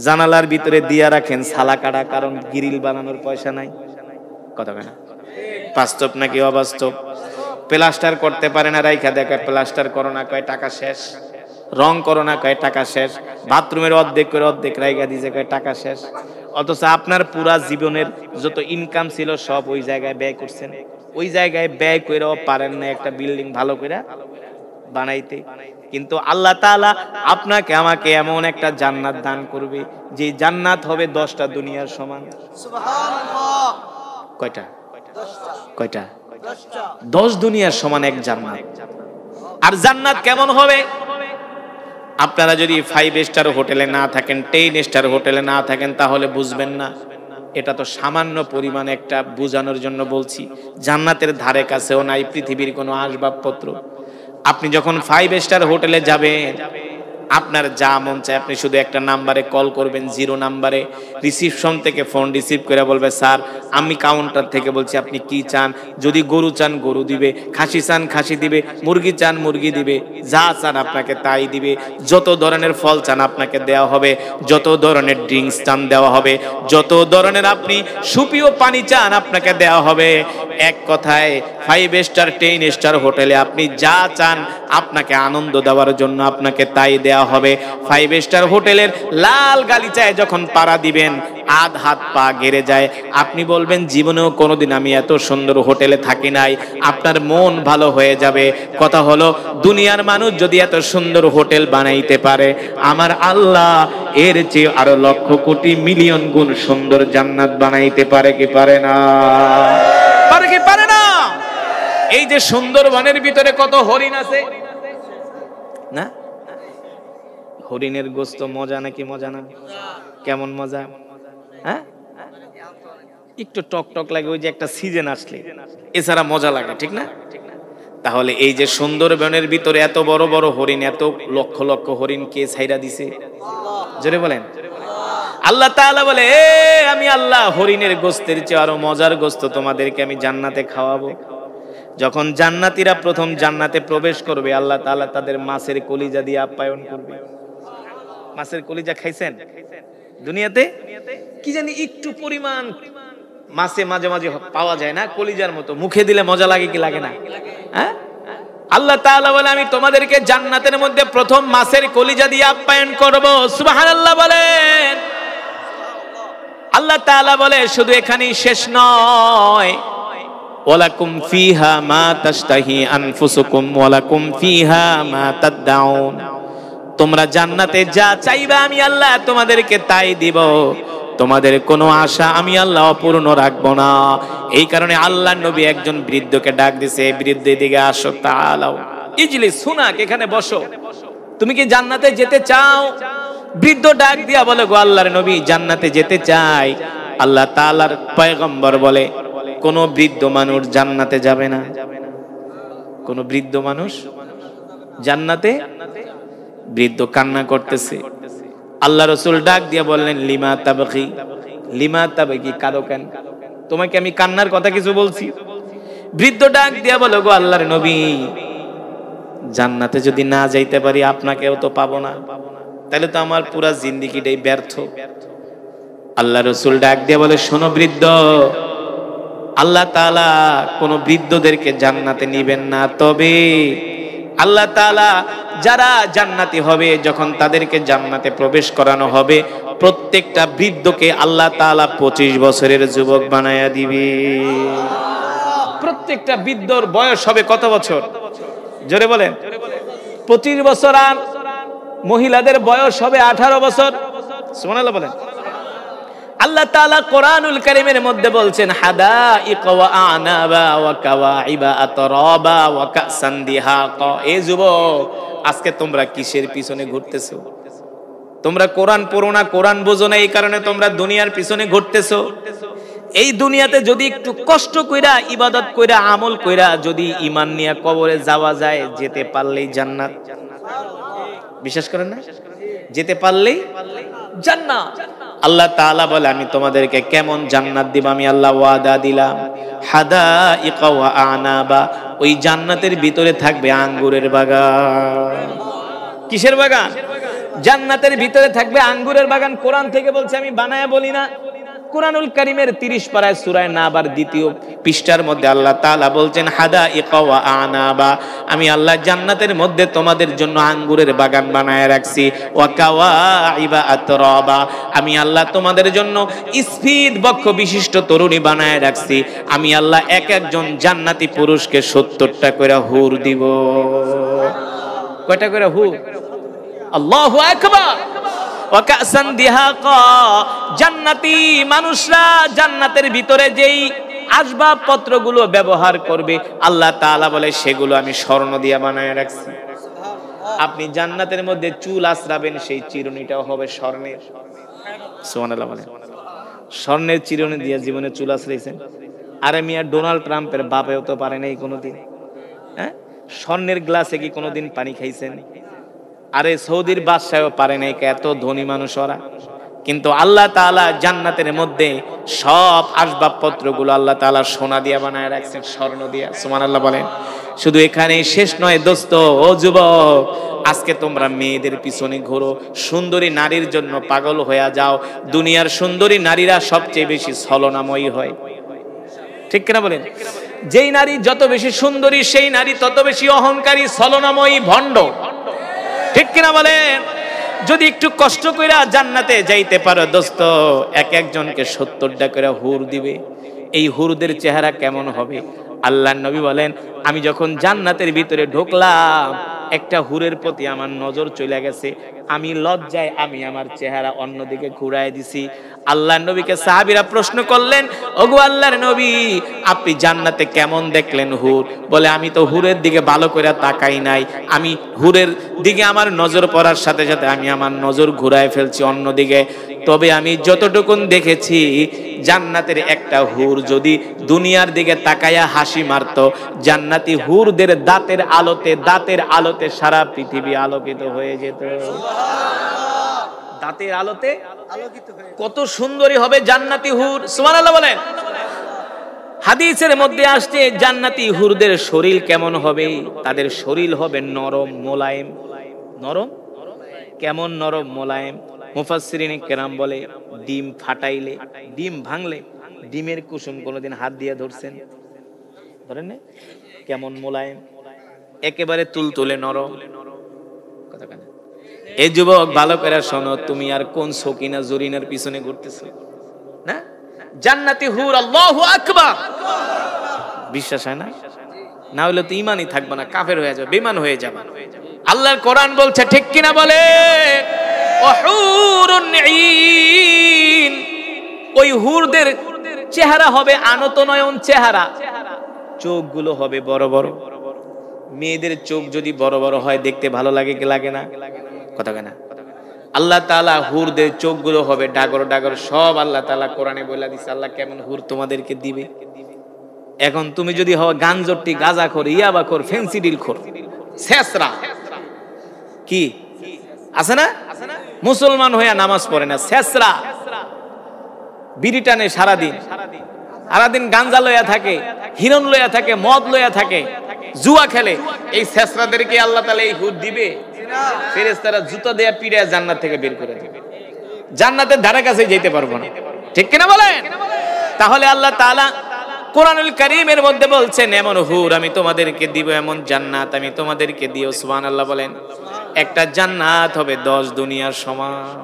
জানালার ভিতরে দিয়া রাখেন সালা কাটা, কারণ গ্রিল বানানোর পয়সা নাই। কথা না বাস্তব নাকি অবাস্তব? প্লাস্টার করতে পারে না, রাইখা দেখায় প্লাস্টার করো না, কয় টাকা শেষ। রং করো না, কয় টাকা শেষ। বাথরুমের অর্ধেক করে অর্ধেক রাইখা দিয়েছে, কয় টাকা শেষ। অথচ আপনার পুরা জীবনের যত ইনকাম ছিল সব ওই জায়গায় ব্যয় করছেন। ওই জায়গায় ব্যয় করেও পারেন না একটা বিল্ডিং ভালো করে বানাইতে। কিন্তু আল্লাহ তাআলা আপনাকে আমাকে এমন একটা জান্নাত দান করবে যে জান্নাত হবে 10টা দুনিয়ার সমান। সুবহানাল্লাহ। কয়টা? 10টা। 10 দুনিয়ার সমান এক জান্নাত। আর জান্নাত কেমন হবে? আপনারা যদি 5 স্টার হোটেলে না থাকেন, 10 স্টার হোটেলে না থাকেন, তাহলে বুঝবেন না। এটা তো সামান্য পরিমাণ একটা বোঝানোর জন্য বলছি। জান্নাতের ধারে কাছেও নাই পৃথিবীর কোনো আসবাবপত্র। আপনি যখন 5 স্টার হোটেলে যাবেন, আপনার যা মন চায় আপনি শুধু একটা নাম্বারে কল করবেন, 0 নাম্বারে। রিসিপশন থেকে ফোন রিসিভ করে বলবে স্যার আমি কাউন্টার থেকে বলছি, আপনি কি চান? যদি গরু চান গরু দিবে, খাসি চান খাসি দিবে, মুরগি চান মুরগি দিবে, যা চান আপনাকে তাই দিবে। যত ধরনের ফল চান আপনাকে দেওয়া হবে, যত ধরনের ড্রিঙ্কস চান দেওয়া হবে, যত ধরনের আপনি সুপি ও পানি চান আপনাকে দেওয়া হবে। এক কথায় 5 স্টার 10 স্টার হোটেলে আপনি যা চান আপনাকে আনন্দ দেওয়ার জন্য আপনাকে তাই দেওয়া হবে। 5 স্টার হোটেলের লাল গালিচায় যখন পাড়া দিবেন আধ হাত পা গেড়ে যায়, আপনি বলবেন জীবনেও কোনোদিন আমি এত সুন্দর হোটেলে থাকি নাই। আপনার মন ভালো হয়ে যাবে। কথা হলো দুনিয়ার মানুষ যদি এত সুন্দর হোটেল বানাইতে পারে, আমার আল্লাহ এর চেয়ে আরো লক্ষ কোটি মিলিয়ন গুণ সুন্দর জান্নাত বানাইতে পারে কি পারে না? পারে কি পারে না? এই যে সুন্দরবনের ভিতরে কত হরিণ আছে না? হরিণের গোস্ত মজা নাকি মজা না? কেমন মজা? হ্যাঁ, একটু টক টক লাগে ওই যে একটা সিজন আসলে, এছাড়া মজা লাগে, ঠিক না? তাহলে এই যে সুন্দরবনের ভিতরে এত বড় বড় হরিণ, এত লক্ষ লক্ষ হরিণ কে ছাইরা দিছে? জোরে বলেন। আল্লাহ তাআলা বলে আমি আল্লাহ হরিণের গোস্তের চেয়ে আরো মজার গোস্ত তোমাদেরকে আমি জান্নাতে খাওয়াবো। যখন জান্নাতীরা প্রথম জান্নাতে প্রবেশ করবে, আল্লাহ তাআলা তাদের মাছের কলিজা দিয়ে আপ্যায়ন করবে। মাছের কলিজা খাইছেন দুনিয়াতে? কি জানি একটু পরিমাণ মাছে মাঝে মাঝে পাওয়া যায় না, কলিজার মতো, মুখে দিলে মজা লাগে কি লাগে না? হ্যাঁ, আল্লাহ তাআলা বলে আমি তোমাদেরকে জান্নাতের মধ্যে প্রথম মাছের কলিজা দিয়ে আপ্যায়ন করব। সুবহানাল্লাহ বলেন। আল্লাহ তাআলা বলে শুধু এখানেই শেষ নয়, ওয়ালাকুম ফিহা মা তাশতাহি আনফুসুকুম ওয়ালাকুম ফিহা মা তাদউন। তোমরা জান্নাতে যা চাইবা আমি আল্লাহ তোমাদেরকে তাই দিব। তোমাদের কোনো আশা আমি আল্লাহ অপূর্ণ রাখবো না। এই কারণে আল্লাহর নবী একজন বৃদ্ধকে ডাক দিছে, বৃদ্ধ দিকে আসো, তাআলাও ইজলিস হুনাক, এখানে বসো, তুমি কি জান্নাতে যেতে চাও? বৃদ্ধ ডাক দিয়া বলে গো আল্লাহর নবী জান্নাতে যেতে চাই। আল্লাহ তাআলার পয়গম্বর বলে কোন বৃদ্ধ মানুষ জান্নাতে যাবে না। কোন বৃদ্ধ মানুষ জান্নাতে? বৃদ্ধ কান্না করতেছে। আল্লাহ রাসূল ডাক দিয়া বললেন লিমা তাবগি, লিমা তাবকি, কাঁদো কেন? তোমাকে আমি কান্নার কথা কিছু বলছি? বৃদ্ধ ডাক দিয়া বলো, গো আল্লাহর নবী, জান্নাতে যদি না যাইতে পারি আপনাকেও তো পাবো না, তাহলে তো আমার পুরা জিন্দেগিটাই ব্যর্থ। আল্লাহ রাসূল ডাক দিয়া বলে, শোনো বৃদ্ধ, আল্লাহ তাআলা কোন বৃদ্ধদেরকে জান্নাতে নিবেন না, তবে আল্লাহ তাআলা যারা জান্নাতি হবে, যখন তাদেরকে জান্নাতে প্রবেশ করানো হবে, প্রত্যেকটা বৃদ্ধকে আল্লাহ তাআলা 25 বছরের যুবক বানায়া দিবে। প্রত্যেকটা বৃদ্ধর বয়স হবে কত বছর? জোরে বলেন। 25 বছর। আর মহিলাদের বয়স হবে 18 বছর। সুবহানাল্লাহ বলেন। আল্লাহ তাআলা কোরআনুল কারীমের মধ্যে বলছেন, হাদাইকা ওয়া আনাবা ওয়া কাওয়াইবা আতরাবা ওয়া কাসান দিহাকা। এ যুবক, আজকে তোমরা কিসের পিছনে ঘুরতেছো? তোমরা কোরআন পড়ো না, কোরআন বোঝো না, এই কারণে তোমরা দুনিয়ার পিছনে ঘুরতেছো। এই দুনিয়াতে যদি একটু কষ্ট কইরা, ইবাদত কইরা, আমল কইরা যদি ঈমান নিয়ে কবরে যাওয়া যায়, যেতে পারলেই জান্নাত। বিশ্বাস করেন না? যেতে পারলেই জান্নাত। আল্লাহ তাআলা বলে, আমি তোমাদেরকে কেমন জান্নাত দিব? আমি আল্লাহ ওয়াদা দিলাম, হাদাইকা ওয়া আনাবা, ওই জান্নাতের ভিতরে থাকবে আঙ্গুরের বাগান। কিসের বাগান? জান্নাতের ভিতরে থাকবে আঙ্গুরের বাগান। কোরআন থেকে বলছে, আমি বানায়া বলি না। কোরআনুল কারীমের 30 পারায় সূরা নাবার 2য় পৃষ্ঠার মধ্যে আল্লাহ তাআলা বলছেন, হাদাইকা ওয়া আনাবা, আমি আল্লাহ জান্নাতের মধ্যে তোমাদের জন্য আঙ্গুরের বাগান বানায় রাখছি। ওয়া কাওয়াইবা আতরাবা, আমি আল্লাহ তোমাদের জন্য স্ফীত বক্ষ বিশিষ্ট তরুণী বানায় রাখছি। আমি আল্লাহ এক একজন জান্নাতি পুরুষকে 70টা করে হুর দিব। কয়টা করে হুর? আল্লাহু আকবার। ওয়া কাসান দিহাকা, জান্নাতি মানুষরা জান্নাতের ভিতরে যেই আসবাবপত্রগুলো ব্যবহার করবে, আল্লাহ তাআলা বলে সেগুলো আমি স্বর্ণ দিয়ে বানায় রাখছি। আপনি জান্নাতের মধ্যে চুল আঁচড়াবেন, সেই চিরুনিটাও হবে স্বর্ণের। সুবহানাল্লাহ বলেন। স্বর্ণের চিরুনি দিয়ে জীবনে চুল আঁচড়াইছেন? আরে মিয়া, ডোনাল্ড ট্রাম্পের বাপেও তো পারে নাই কোনোদিন। হ্যাঁ, স্বর্ণের গ্লাসে কি কোনোদিন পানি খাইছেন? আরে সৌদির বাদশাহও পারে নাই, এত ধনী মানুষ ওরা। কিন্তু আল্লাহ তাআলা জান্নাতের মধ্যে সব আসবাবপত্রগুলো আল্লাহ তাআলা সোনা দিয়ে বানায় রাখছেন, স্বর্ণ দিয়ে। সুবহানাল্লাহ বলেন। শুধু এখানেই শেষ নয় দোস্ত, ও যুবক, আজকে তোমরা মেয়েদের পিছনে ঘোরো, সুন্দরী নারীর জন্য পাগল হয়ে যাও। দুনিয়ার সুন্দরী নারীরা সবচেয়ে বেশি ছলনাময়ী হয়, ঠিক কিনা বলেন? যেই নারী যত বেশি সুন্দরী, সেই নারী তত বেশি অহংকারী, ছলনাময়ী, ভণ্ড, ঠিক কিনা বলেন? যদি একটু কষ্ট কইরা জান্নাতে যাইতে পারো দোস্ত, এক একজনকে 70টা করে হুর দিবে। এই হুরদের চেহারা কেমন হবে? আল্লাহর নবী বলেন, আমি যখন জান্নাতের ভিতরে ঢুকলাম, একটা হুরের প্রতি আমার নজর চলে গেছে। আমি লজ্জায় আমি আমার চেহারা অন্যদিকে ঘুরায় দিছি। আল্লাহর নবীকে সাহাবীরা প্রশ্ন করলেন, ওগো আল্লাহর নবী, আপনি জান্নাতে কেমন দেখলেন হুর? বলে, আমি তো হুরের দিকে ভালো করে তাকাই নাই, আমি হুরের দিকে আমার নজর পড়ার সাথে সাথে আমি আমার নজর ঘুরায় ফেলছি অন্যদিকে। তবে আমি যতটুকুন দেখেছি, জান্নাতের একটা হুর যদি দুনিয়ার দিকে তাকায়া হাসি মারত, জান্নাতি হুরদের দাঁতের আলোতে সারা পৃথিবী আলোকিত হয়ে যেত। দাঁতের আলোতে আলোকিত হয়ে কত সুন্দরী হবে জান্নাতি হুর। সুবহানাল্লাহ বলেন। হাদিসের মধ্যে আসছে, জান্নাতি হুরদের শরীর কেমন হবে? তাদের শরীর হবে নরম মোলায়েম। নরম কেমন? নরম মোলায়েম। মুফাসসিরিনে কেরাম বলে, ডিম ফাটাইলে, ডিম ভাঙলে, ডিমের কুসুম কোনোদিন হাত দিয়ে ধরছেন? ধরেন না? কেমন মোলায়েম, একেবারে তুলতুলে নরম। কথা কেন? এই যুবক, ভালো করে শোনো, তুমি আর কোন সকিনা জরিনার পিছনে ঘুরতেছো না? জান্নাতি হুর, আল্লাহু আকবার। বিশ্বাস হয় না? না হলে তো ঈমানই থাকবে না, কাফের হয়ে যাবে, বেঈমান হয়ে যাবে। আল্লাহর কোরআন বলছে, ঠিক কিনা বলে? ওই হুরদের চেহারা হবে আনত নয়ন চেহারা, চোখগুলো হবে বড় বড়। মেয়েদের চোখ যদি বড় বড় হয়, দেখতে ভালো লাগে কি লাগে না? কথা কেনা? আল্লাহ তাআলা হুরদের চোখগুলো হবে ডাগর ডাগর। সব আল্লাহ তাআলা কোরআনে বলে দিছে, আল্লাহ কেমন হুর তোমাদেরকে দিবে। এখন তুমি যদি হও গাঞ্জটি, গাঁজাখোর, ইয়াবাখোর, ফেন্সিডিল খোর, ছেসরা, কি আছে না? মুসলমান হইয়া নামাজ পড়ে না, ছেসরা, বিড়ি টানে সারাদিন, সারাদিন গাঞ্জা লইয়া থাকে, হিরণ লইয়া থাকে, মদ লইয়া থাকে, জুয়া খেলে, এই ছেসরাদেরকে আল্লাহ তাআলা এই হুদ দিবে? ফেরেশতারা জুতা দেয়া পিড়ে জান্নাত থেকে বের করে দিবে, জান্নাতের ধারে কাছে যেতে পারবো না। ঠিক কিনা বলেন? তাহলে আল্লাহ তাআলা কোরআনুল কারীমের মধ্যে বলছেন এমন হুর আমি তোমাদেরকে দিব, এমন জান্নাত আমি তোমাদেরকে দিও। সুবহানাল্লাহ বলেন। একটা জান্নাত হবে 10 দুনিয়ার সমান।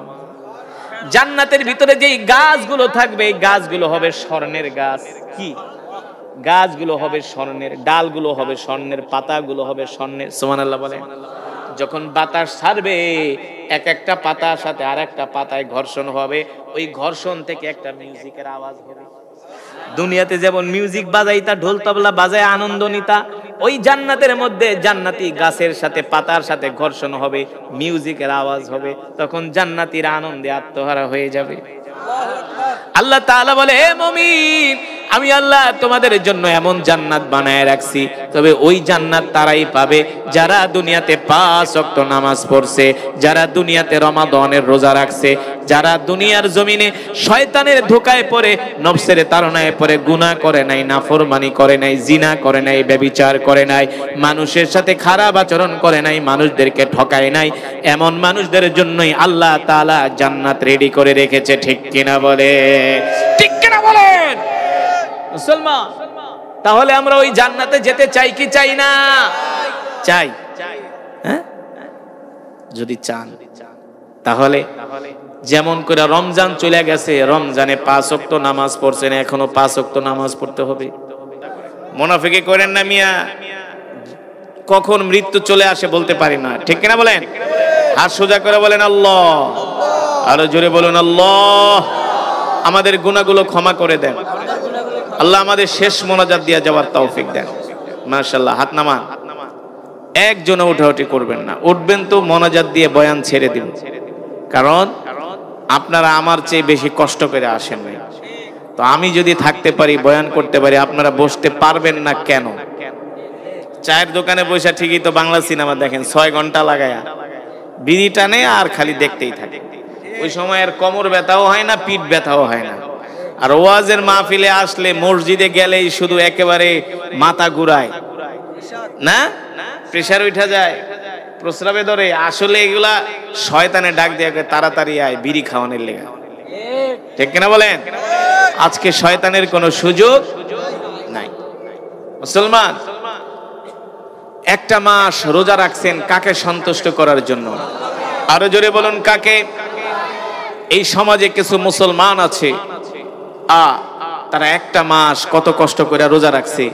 জান্নাতের ভিতরে যেই গাছগুলো থাকবে এই গাছগুলো হবে স্বর্ণের গাছ। কি গাছগুলো হবে? স্বর্ণের। ডালগুলো হবে স্বর্ণের, পাতাগুলো হবে স্বর্ণের। সুবহানাল্লাহ বলেন। যখন বাতাস ছাড়বে এক একটা পাতার সাথে আর একটা পাতায় ঘর্ষণ হবে, ওই ঘর্ষণ থেকে একটা মিউজিকের আওয়াজ হবে। দুনিয়াতে যেমন মিউজিক বাজাইতা, ঢোল তবলা বাজায় আনন্দ নিতা, ওই জান্নাতের মধ্যে জান্নাতি গাছের সাথে পাতার সাথে ঘর্ষণ হবে, মিউজিকের আওয়াজ হবে, তখন জান্নাতীরা আনন্দে আত্মহারা হয়ে যাবে। আল্লাহ তাআলা বলে, হে মুমিন, আমি আল্লাহ তোমাদের জন্য এমন জান্নাত বানায় রাখছি, তবে ওই জান্নাত তারাই পাবে যারা দুনিয়াতে 5 ওয়াক্ত নামাজ পড়ছে, যারা দুনিয়াতে রমাদানের রোজা রাখছে, যারা দুনিয়ার জমিনে শয়তানের ধোকায় পড়ে, নফসের তাড়নায় পড়ে গুনাহ করে নাই, নাফরমানি করে নাই, জিনা করে নাই, ব্যভিচার করে নাই, মানুষের সাথে খারাপ আচরণ করে নাই, মানুষদেরকে ঠকায় নাই, এমন মানুষদের জন্যই আল্লাহ তাআলা জান্নাত রেডি করে রেখেছে। ঠিক কিনা বলে? ঠিক কিনা বলেন মুসলমান? তাহলে আমরা ওই জান্নাতে যেতে চাই কি চাই না? চাই। হ্যাঁ, যদি চান তাহলে যেমন করে রমজান চলে গেছে, রমজানে 5 ওয়াক্ত নামাজ পড়ছেন, এখনো 5 ওয়াক্ত নামাজ পড়তে হবে। মুনাফিকি করেন না মিয়া, কখন মৃত্যু চলে আসে বলতে পারি না। ঠিক কিনা বলেন? হাত সোজা করে বলেন আল্লাহ, আরো জোরে বলুন আল্লাহ। আমাদের গুনাহগুলো ক্ষমা করে দেন আল্লাহ, আমাদের শেষ মোনাজাত দিয়ে যাওয়ার তৌফিক দেন। মাশাআল্লাহ। হাত নামান, একজনও উঠাউঠি করবেন না, উঠবেন তো মোনাজাত দিয়ে বয়ান ছেড়ে দিন, কারণ আপনারা আমার চেয়ে বেশি কষ্ট করে আসেন নাই। তো আমি যদি থাকতে পারি, বয়ান করতে পারি, আপনারা বসতে পারবেন না কেন? চায়ের দোকানে বসে ঠিকই তো বাংলা সিনেমা দেখেন, 6 ঘন্টা লাগায়া বিড়ি টানে আর খালি দেখতেই থাকে। ওই সময় আর কোমর ব্যথাও হয় না, পিঠ ব্যথাও হয় না। আর ওয়াজের মাহফিলে আসলে, মসজিদে গেলেই শুধু একেবারে মাথা ঘুরায় না, প্রেসার উঠা যায়, প্রস্রাবে ধরে। আসলে এগুলা শয়তানে ডাক দিয়ে তাড়াতাড়ি আয় বিড়ি খাওয়ানোর লেগে। ঠিক কিনা বলেন? আজকে শয়তানের কোনো সুযোগ নাই। মুসলমান, একটা মাস রোজা রাখছেন কাকে সন্তুষ্ট করার জন্য? আরো জোরে বলুন কাকে? এই সমাজে কিছু মুসলমান আছে, তারা একটা মাস কত কষ্ট করে রোজা রাখছে,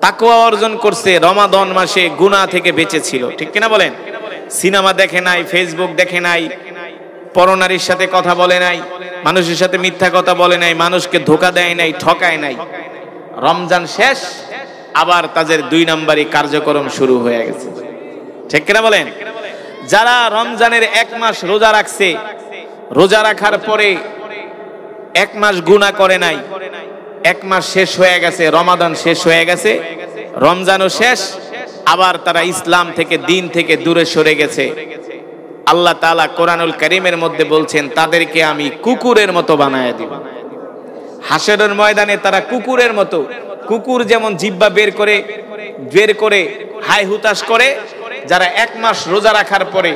তাকওয়া অর্জন করছে, রমাদান মাসে গুনাহ থেকে বেঁচে ছিল। ঠিক কিনা বলেন? সিনেমা দেখে নাই, ফেসবুক দেখে নাই, পরনারীর সাথে কথা বলে নাই, মানুষের সাথে মিথ্যা কথা বলে নাই, মানুষকে ধোঁকা দেয় নাই, ঠকায় নাই। রমজান শেষ, আবার তাদের 2 নম্বরই কার্যক্রম শুরু হয়ে গেছে। ঠিক কিনা বলেন? যারা রমজানের 1 মাস রোজা রাখছে, রোজা রাখার পরে 1 মাস গুনাহ করে নাই, 1 মাস শেষ হয়ে গেছে, রমাদান শেষ হয়ে গেছে, রমজানও শেষ, আবার তারা ইসলাম থেকে, দিন থেকে দূরে সরে গেছে। আল্লাহ তাআলা কোরআনুল কারীমের মধ্যে বলছেন, তাদেরকে আমি কুকুরের মতো বানায় দিব। হাসরের ময়দানে তারা কুকুরের মতো, কুকুর যেমন জিহ্বা বের করে হাই হুতাশ করে, যারা 1 মাস রোজা রাখার পরে,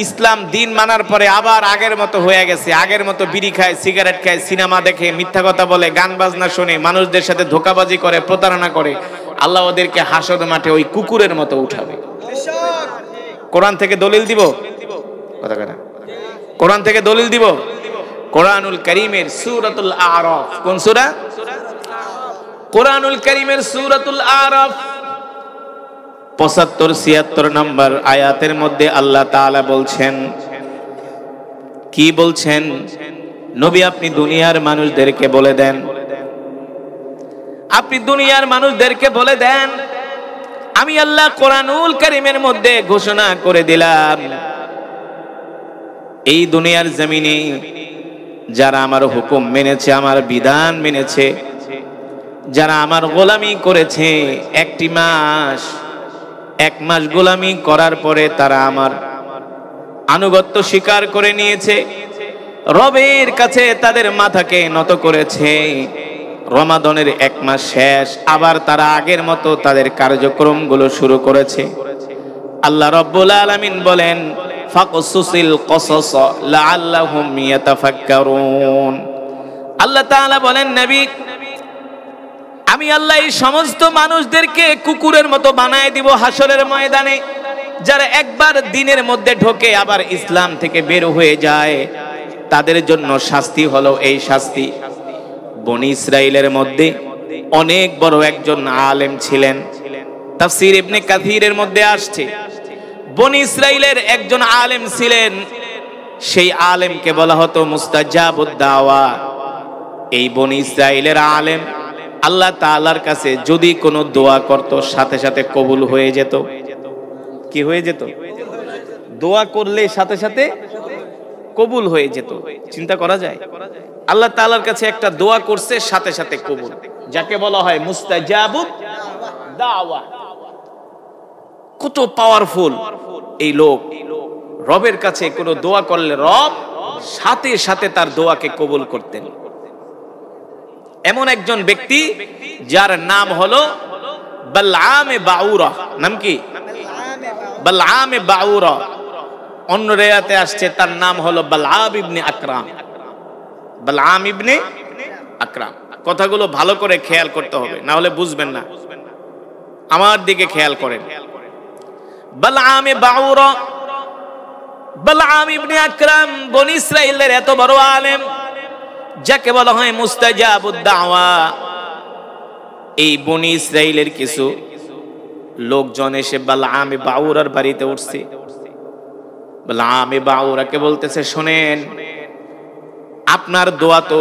ইসলাম দিন মানার পরে আবার আগের মতো হয়ে গেছে, আগের মতো বিড়ি খায়, সিগারেট খায়, সিনেমা দেখে, মিথ্যা কথা বলে, গান বাজনা শুনে, মানুষদের সাথে ধোঁকাবাজি করে, প্রতারণা করে, আল্লাহ ওদেরকে হাসর মাঠে ওই কুকুরের মতো উঠাবে। কোরআন থেকে দলিল দিব, কথা কথা, কোরআন থেকে দলিল দিব। কোরআনুল কারীমের সূরাতুল আরাফ, কোন সূরা? কোরআনুল কারীমের সূরাতুল আরাফ 75-76 নম্বর আয়াতের মধ্যে আল্লাহ তাআলা বলছেন, কি বলছেন? নবী আপনি দুনিয়ার মানুষদেরকে বলে দেন, আপনি দুনিয়ার মানুষদেরকে বলে দেন, আমি আল্লাহ কোরআনুল কারীমের মধ্যে ঘোষণা করে দিলাম, এই দুনিয়ার জমিনে যারা আমার হুকুম মেনেছে, আমার বিধান মেনেছে, যারা আমার গোলামি করেছে, 1 মাস গোলামি করার পরে তারা আমার আনুগত্য স্বীকার করে নিয়েছে, রবের কাছে তাদের মাথাকে নত করেছে। রমাদানের 1 মাস শেষ, আবার তারা আগের মতো তাদের কার্যক্রমগুলো শুরু করেছে। আল্লাহ রাব্বুল আলামিন বলেন, ফাকসুসিল কসস লাআল্লাহুম ইয়াতাফাক্কারুন। আল্লাহ তাআলা বলেন, নবী, আমি আল্লাহ এই সমস্ত মানুষদেরকে কুকুরের মতো বানায় দিব হাসরের ময়দানে, যারা একবার দিনের মধ্যে ঢোকে আবার ইসলাম থেকে বের হয়ে যায়। তাদের জন্য শাস্তি হলো এই শাস্তি। বনি ইসরাইলের মধ্যে অনেক বড় একজন আলেম ছিলেন। তাফসীর ইবনে কাসীরের মধ্যে আসছে, বনি ইসরাইলের একজন আলেম ছিলেন। সেই আলেমকে বলা হতো মুস্তাজাবুদ দাওয়া। এই বনি ইসরাইলের আলেম আল্লাহ তাআলার কাছে যদি কোনো দোয়া করত, সাথে সাথে কবুল হয়ে যেত। কি হয়ে যেত? দোয়া করলে সাথে সাথে কবুল হয়ে যেত। চিন্তা করা যায়, আল্লাহ তাআলার কাছে একটা দোয়া করছে, সাথে সাথে কবুল, যাকে বলা হয় মুস্তাজাবুদ দাওয়া। কত পাওয়ারফুল এই লোক! রবের কাছে কোনো দোয়া করলে রব সাথে সাথে তার দোয়াকে কবুল করতেন। এমন একজন ব্যক্তি যার নাম হলো বালআমে বাউরা। নাম কি? বালআমে বাউরা। অন্য রিওয়ায়াতে আসছে তার নাম হলো বালআম ইবনে আকরাম। বালআম ইবনে আকরাম। কথাগুলো ভালো করে খেয়াল করতে হবে, না হলে বুঝবেন না। আমার দিকে খেয়াল করেন। বালআমে বাউরা, বালআম ইবনে আকরাম বনি ইসরাইলের এত বড় আলেম, যাকে বলা হয় মুস্তাজাবুদ দাওয়া। এই বনি ইসরাইলের কিছু লোকজন এসে বালআমে বাউরার বাড়িতে উঠছে। বালআমে বাউরাকে বলতেছে, শোনেন, আপনার দোয়া তো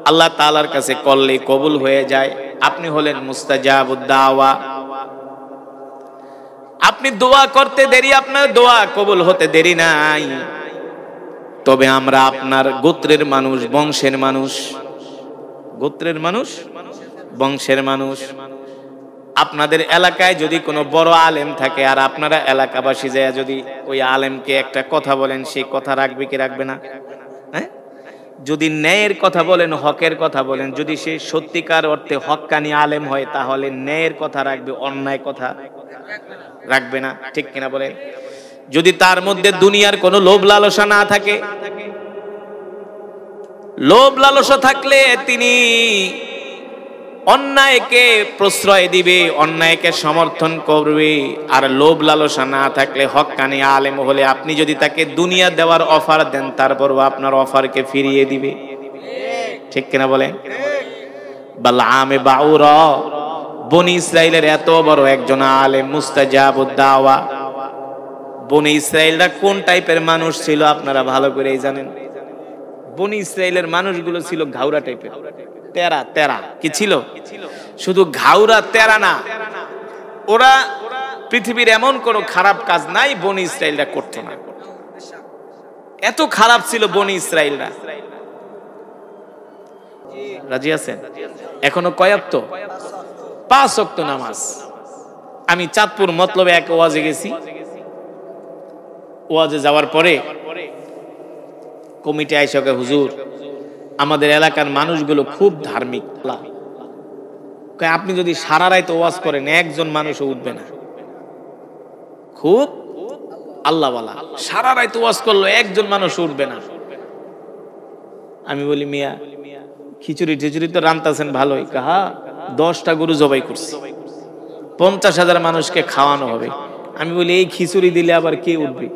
আল্লাহ তাআলার কাছে করলে কবুল হয়ে যায়। আপনি হলেন মুস্তাজাবুদ দাওয়া। আপনি দোয়া করতে দেরি, আপনার দোয়া কবুল হতে দেরি নাই। তবে আমরা আপনার গোত্রের মানুষ, বংশের মানুষ, গোত্রের মানুষ, বংশের মানুষ। আপনাদের এলাকায় যদি কোনো বড় আলেম থাকে আর আপনারা এলাকাবাসী যায় যদি ওই আলেমকে একটা কথা বলেন, সেই কথা রাখবে কি রাখবে না? হ্যাঁ, যদি ন্যায়ের কথা বলেন, হকের কথা বলেন, যদি সে সত্যিকার অর্থে হক্কানি আলেম হয়, তাহলে ন্যায়ের কথা রাখবে, অন্যায় কথা রাখবে না। ঠিক কিনা বলেন? যদি তার মধ্যে দুনিয়ার কোনো লোভ লালসা না থাকে, লোভ লালসা থাকলে তিনি অন্যায়কে প্রশ্রয় দিবে, অন্যায়কে সমর্থন করবে। আর লোভ লালসা না থাকলে, হক্কানি আলেম হলে আপনি যদি তাকে দুনিয়া দেওয়ার অফার দেন, তারপরও আপনার অফারকে ফিরিয়ে দিবে। ঠিক কিনা বলেন? বালআমে বাউরা বনি ইসরাইলের এত বড় একজন আলেম, মুস্তাজাবুদ দাওয়া। বনি ইসরাইলরা কোন টাইপের মানুষ ছিল আপনারা ভালো করেই জানেন। বনি ইসরাইলের মানুষগুলো ছিল ঘাউরা টাইপের, তেরা তেরা। কি ছিল? শুধু ঘাউরা তেরা না, ওরা পৃথিবীর এমন কোন খারাপ কাজ নাই বনি ইসরাইলরা করতো না। এত খারাপ ছিল বনি ইসরাইলরা। রাজি আছেন? এখনো কয় ওয়াক্ত? 5 ওয়াক্ত নামাজ। আমি চাঁদপুর মতলবে এক ওয়াজে গেছি। ওয়াজে যাওয়ার পরে কমিটি আইসা কয়, হুজুর, আমাদের এলাকার মানুষগুলো খুব ধার্মিক। আপনি যদি সারা রাত ওয়াজ করেন, একজন মানুষও উঠবে না। খুব আল্লাহওয়ালা, সারা রাত ওয়াজ করলো, একজন মানুষ উঠবে না। আমি বলি, মিয়া খিচুড়ি টিচুড়ি তো রান্তাছেন ভালোই। কাহা 10টা গরু জবাই করছে, 50,000 মানুষকে খাওয়ানো হবে। আমি বলি, এই খিচুড়ি দিলে আবার কে উঠবে?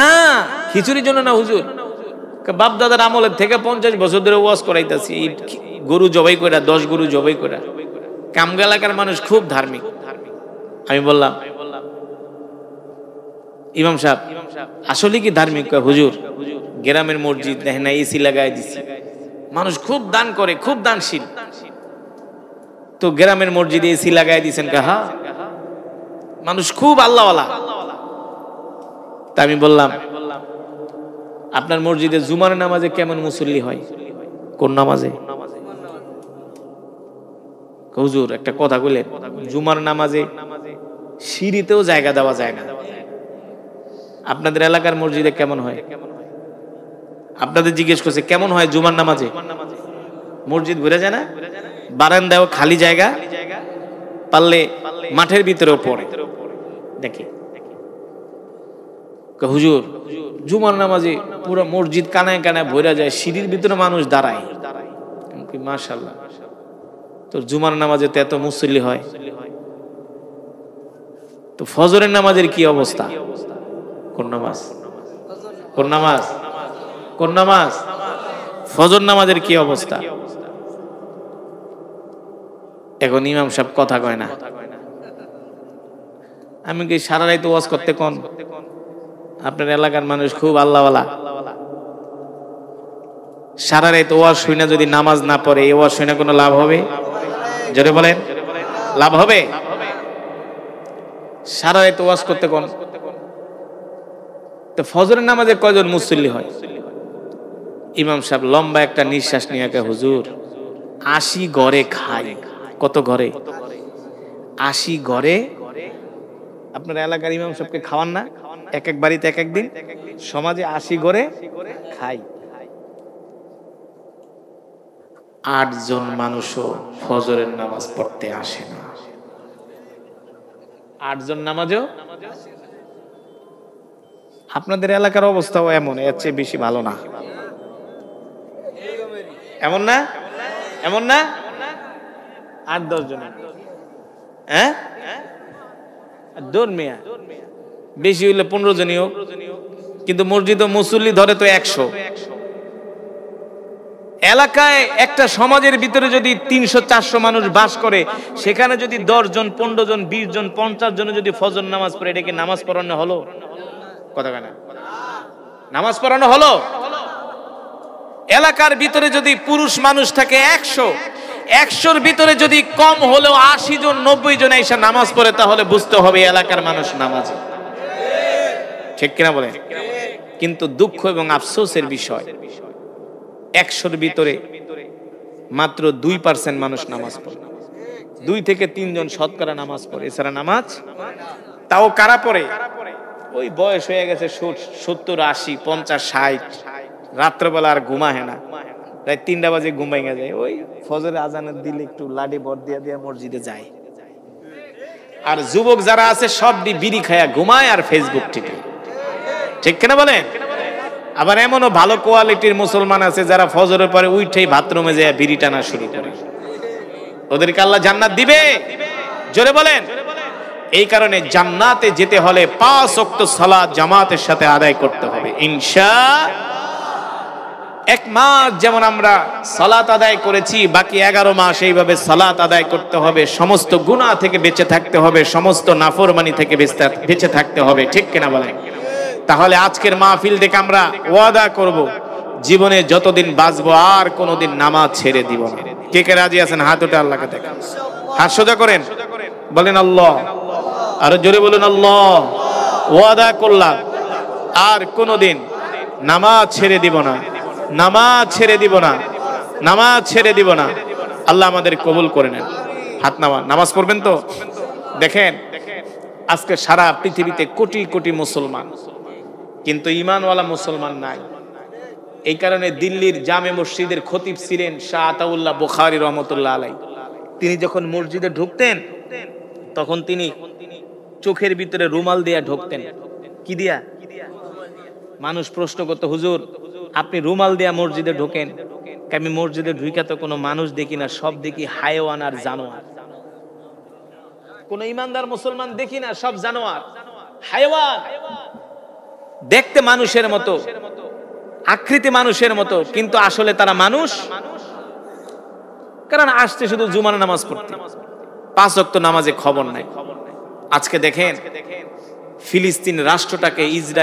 না, খিচুড়ির জন্য না হুজুর, বাপ দাদার আমলের থেকে 50 বছর ধরে ওয়াজ করাইতেছি, গরু জবাই করে, 10 গরু জবাই করে। কামগা এলাকার মানুষ খুব ধার্মিক। আমি বললাম, ইমাম সাহেব আসলে কি ধার্মিক? হুজুর, গ্রামের মসজিদ দেখেন না, এসি লাগাই দিছি, মানুষ খুব দান করে, খুব দানশীল। তো গ্রামের মসজিদে এসি লাগাই দিয়েছেন, কাহা মানুষ খুব আল্লাহওয়ালা। তা আমি বললাম, আপনার মসজিদে জুমার নামাজে কেমন মুসল্লি হয়? কোন নামাজে? হুজুর একটা কথা বললেন, জুমার নামাজে সিঁড়িতেও জায়গা দেওয়া যায় না। আপনাদের এলাকার মসজিদে কেমন হয়? আপনাদের জিজ্ঞেস করছে কেমন হয় জুমার নামাজে, মসজিদ ঘুরে যায় না, বারান্দাও খালি জায়গা, পারলে মাঠের ভিতরেও পড়ে। দেখি হুজুর জুমার নামাজে পুরো মসজিদ কানায় কানায় ভরে যায়, সিঁড়ির ভিতরে মানুষ দাঁড়ায়। মাশাআল্লাহ, তোর জুমার নামাজে তো এত মুসল্লি হয়, তো ফজরের নামাজের কি অবস্থা? কোন নামাজ? কোন নামাজ? কোন নামাজ? ফজর নামাজের কি অবস্থা? এখন ইমাম সাহেব কথা কয় না। আমি কি সারা রাত ওয়াজ করতে কোন? আপনার এলাকার মানুষ খুব আল্লাহওয়ালা, সারা রাত ওয়াজ শুনে যদি নামাজ না পড়ে, এই ওয়াজ শুনে কোনো লাভ হবে? জোরে বলেন, লাভ হবে? সারা রাত ওয়াজ করতে কোন? তো ফজরের নামাজে কয়জন মুসল্লি হয়? ইমাম সাহেব লম্বা একটা নিঃশ্বাস নিয়ে একে, হুজুর 80 ঘরে খাই। কত ঘরে? 80 ঘরে। আপনার এলাকার ইমাম সাহেবকে খাওয়ান না? এক এক বাড়িতে এক এক দিন, সমাজে 80 ঘরে খাই। 8 জন মানুষও ফজরের নামাজ পড়তে আসে না। 8 জন নামাজও। আপনাদের এলাকার অবস্থাও এমন, এর চেয়ে বেশি ভালো না? এমন না? এমন না? 8-10 জন। হ্যাঁ, দৌড় বেশি হইলে 15 জনই হোক, কিন্তু মসজিদ ও মুসল্লি ধরে তো 100। এলাকায় একটা সমাজের ভিতরে যদি 300-400 মানুষ বাস করে, সেখানে যদি 10 জন, 15 জন, 20 জন, 50 জন যদি ফজর নামাজ পড়ে, এটাকে নামাজ পড়ানো হলো? কথা কেন? নামাজ পড়ানো হলো? এলাকার ভিতরে যদি পুরুষ মানুষ থাকে 100-100-র ভিতরে যদি কম হলেও 80 জন 90 জন এসে নামাজ পড়ে, তাহলে বুঝতে হবে এলাকার মানুষ নামাজি। ঠিক কিনা বলে? কিন্তু দুঃখ এবং আফসোসের বিষয়, 100-র ভিতরে মাত্র 2% মানুষ নামাজ পড়ে। 2 থেকে 3 জন শতকরা নামাজ পড়ে, এছাড়া নামাজ তাও কারা পড়ে? ওই বয়স হয়ে গেছে 70, 80, 50, 60, রাত্রবেলা আর ঘুমায় না, রাত 3টা বাজে ঘুম ভেঙে যায়, ওই ফজরের আজানের দিলে একটু লাডি বর দিয়া মসজিদে যায়। আর যুবক যারা আছে সব বিড়ি খায়া ঘুমায় আর ফেসবুক টিপে। ঠিক কিনা বলেন? আবার এমনও ভালো কোয়ালিটির মুসলমান আছে যারা ফজরের পরে উঠেই বাথরুমে যায় বিড়ি টানা শুরু করে। ওদেরকে আল্লাহ জান্নাত দিবে? জোরে বলেন। এই কারণে জান্নাতে যেতে হলে 5 ওয়াক্ত সালাত জামাতের সাথে আদায় করতে হবে ইনশাআল্লাহ। 1 মাস যেমন আমরা সালাত আদায় করেছি, বাকি 11 মাস এইভাবে সালাত আদায় করতে হবে। সমস্ত গুনাহ থেকে বেঁচে থাকতে হবে, সমস্ত নাফরমানি থেকে বেঁচে থাকতে হবে। ঠিক কিনা বলেন? তাহলে আজকের মাহফিল থেকে আমরা ওয়াদা করব, জীবনে যতদিন বাঁচবো আর কোনোদিন নামাজ ছেড়ে দিব না। কে কে রাজি আছেন? হাত উঠে আল্লাহকে দেখেন, হাত সোজা করেন, বলেন আল্লাহ। আর জোরে বলুন আল্লাহ। ওয়াদা করলাম আর কোনোদিন নামাজ ছেড়ে দিব না, নামাজ ছেড়ে দিব না, নামাজ ছেড়ে দিব না। আল্লাহ আমাদের কবুল করে নেন। হাত নামান, নামাজ পড়বেন তো? দেখেন আজকে সারা পৃথিবীতে কোটি কোটি মুসলমান, কিন্তু ঈমানওয়ালা মুসলমান নাই। এই কারণে দিল্লির জামে মসজিদের খতিব ছিলেন শাহ আতাউল্লাহ বুখারী রহমতুল্লাহ আলাইহি। তিনি যখন মসজিদে ঢুকতেন, তখন তিনি চোখের ভিতরে রুমাল দিয়ে ঢুকতেন। কি দিয়া? মানুষ প্রশ্ন করতো, হুজুর আপনি রুমাল দিয়া মসজিদে ঢোকেন? আমি মসজিদে ঢুকে তো কোনো মানুষ দেখি না, সব দেখি হায়ওয়ান আর জানোয়ার। কোন ইমানদার মুসলমান দেখি না, সব জানোয়ার, হায়ওয়ান। দেখতে মানুষের মতো, আকৃতি মানুষের মতো, কিন্তু আসলে তারা মানুষ। কারণ আসছে শুধু জুমার নামাজ পড়তে, 5 ওয়াক্ত নামাজে খবর নাই। আজকে দেখেন ফিলিস্তিন রাষ্ট্রটাকে ইসরায়েল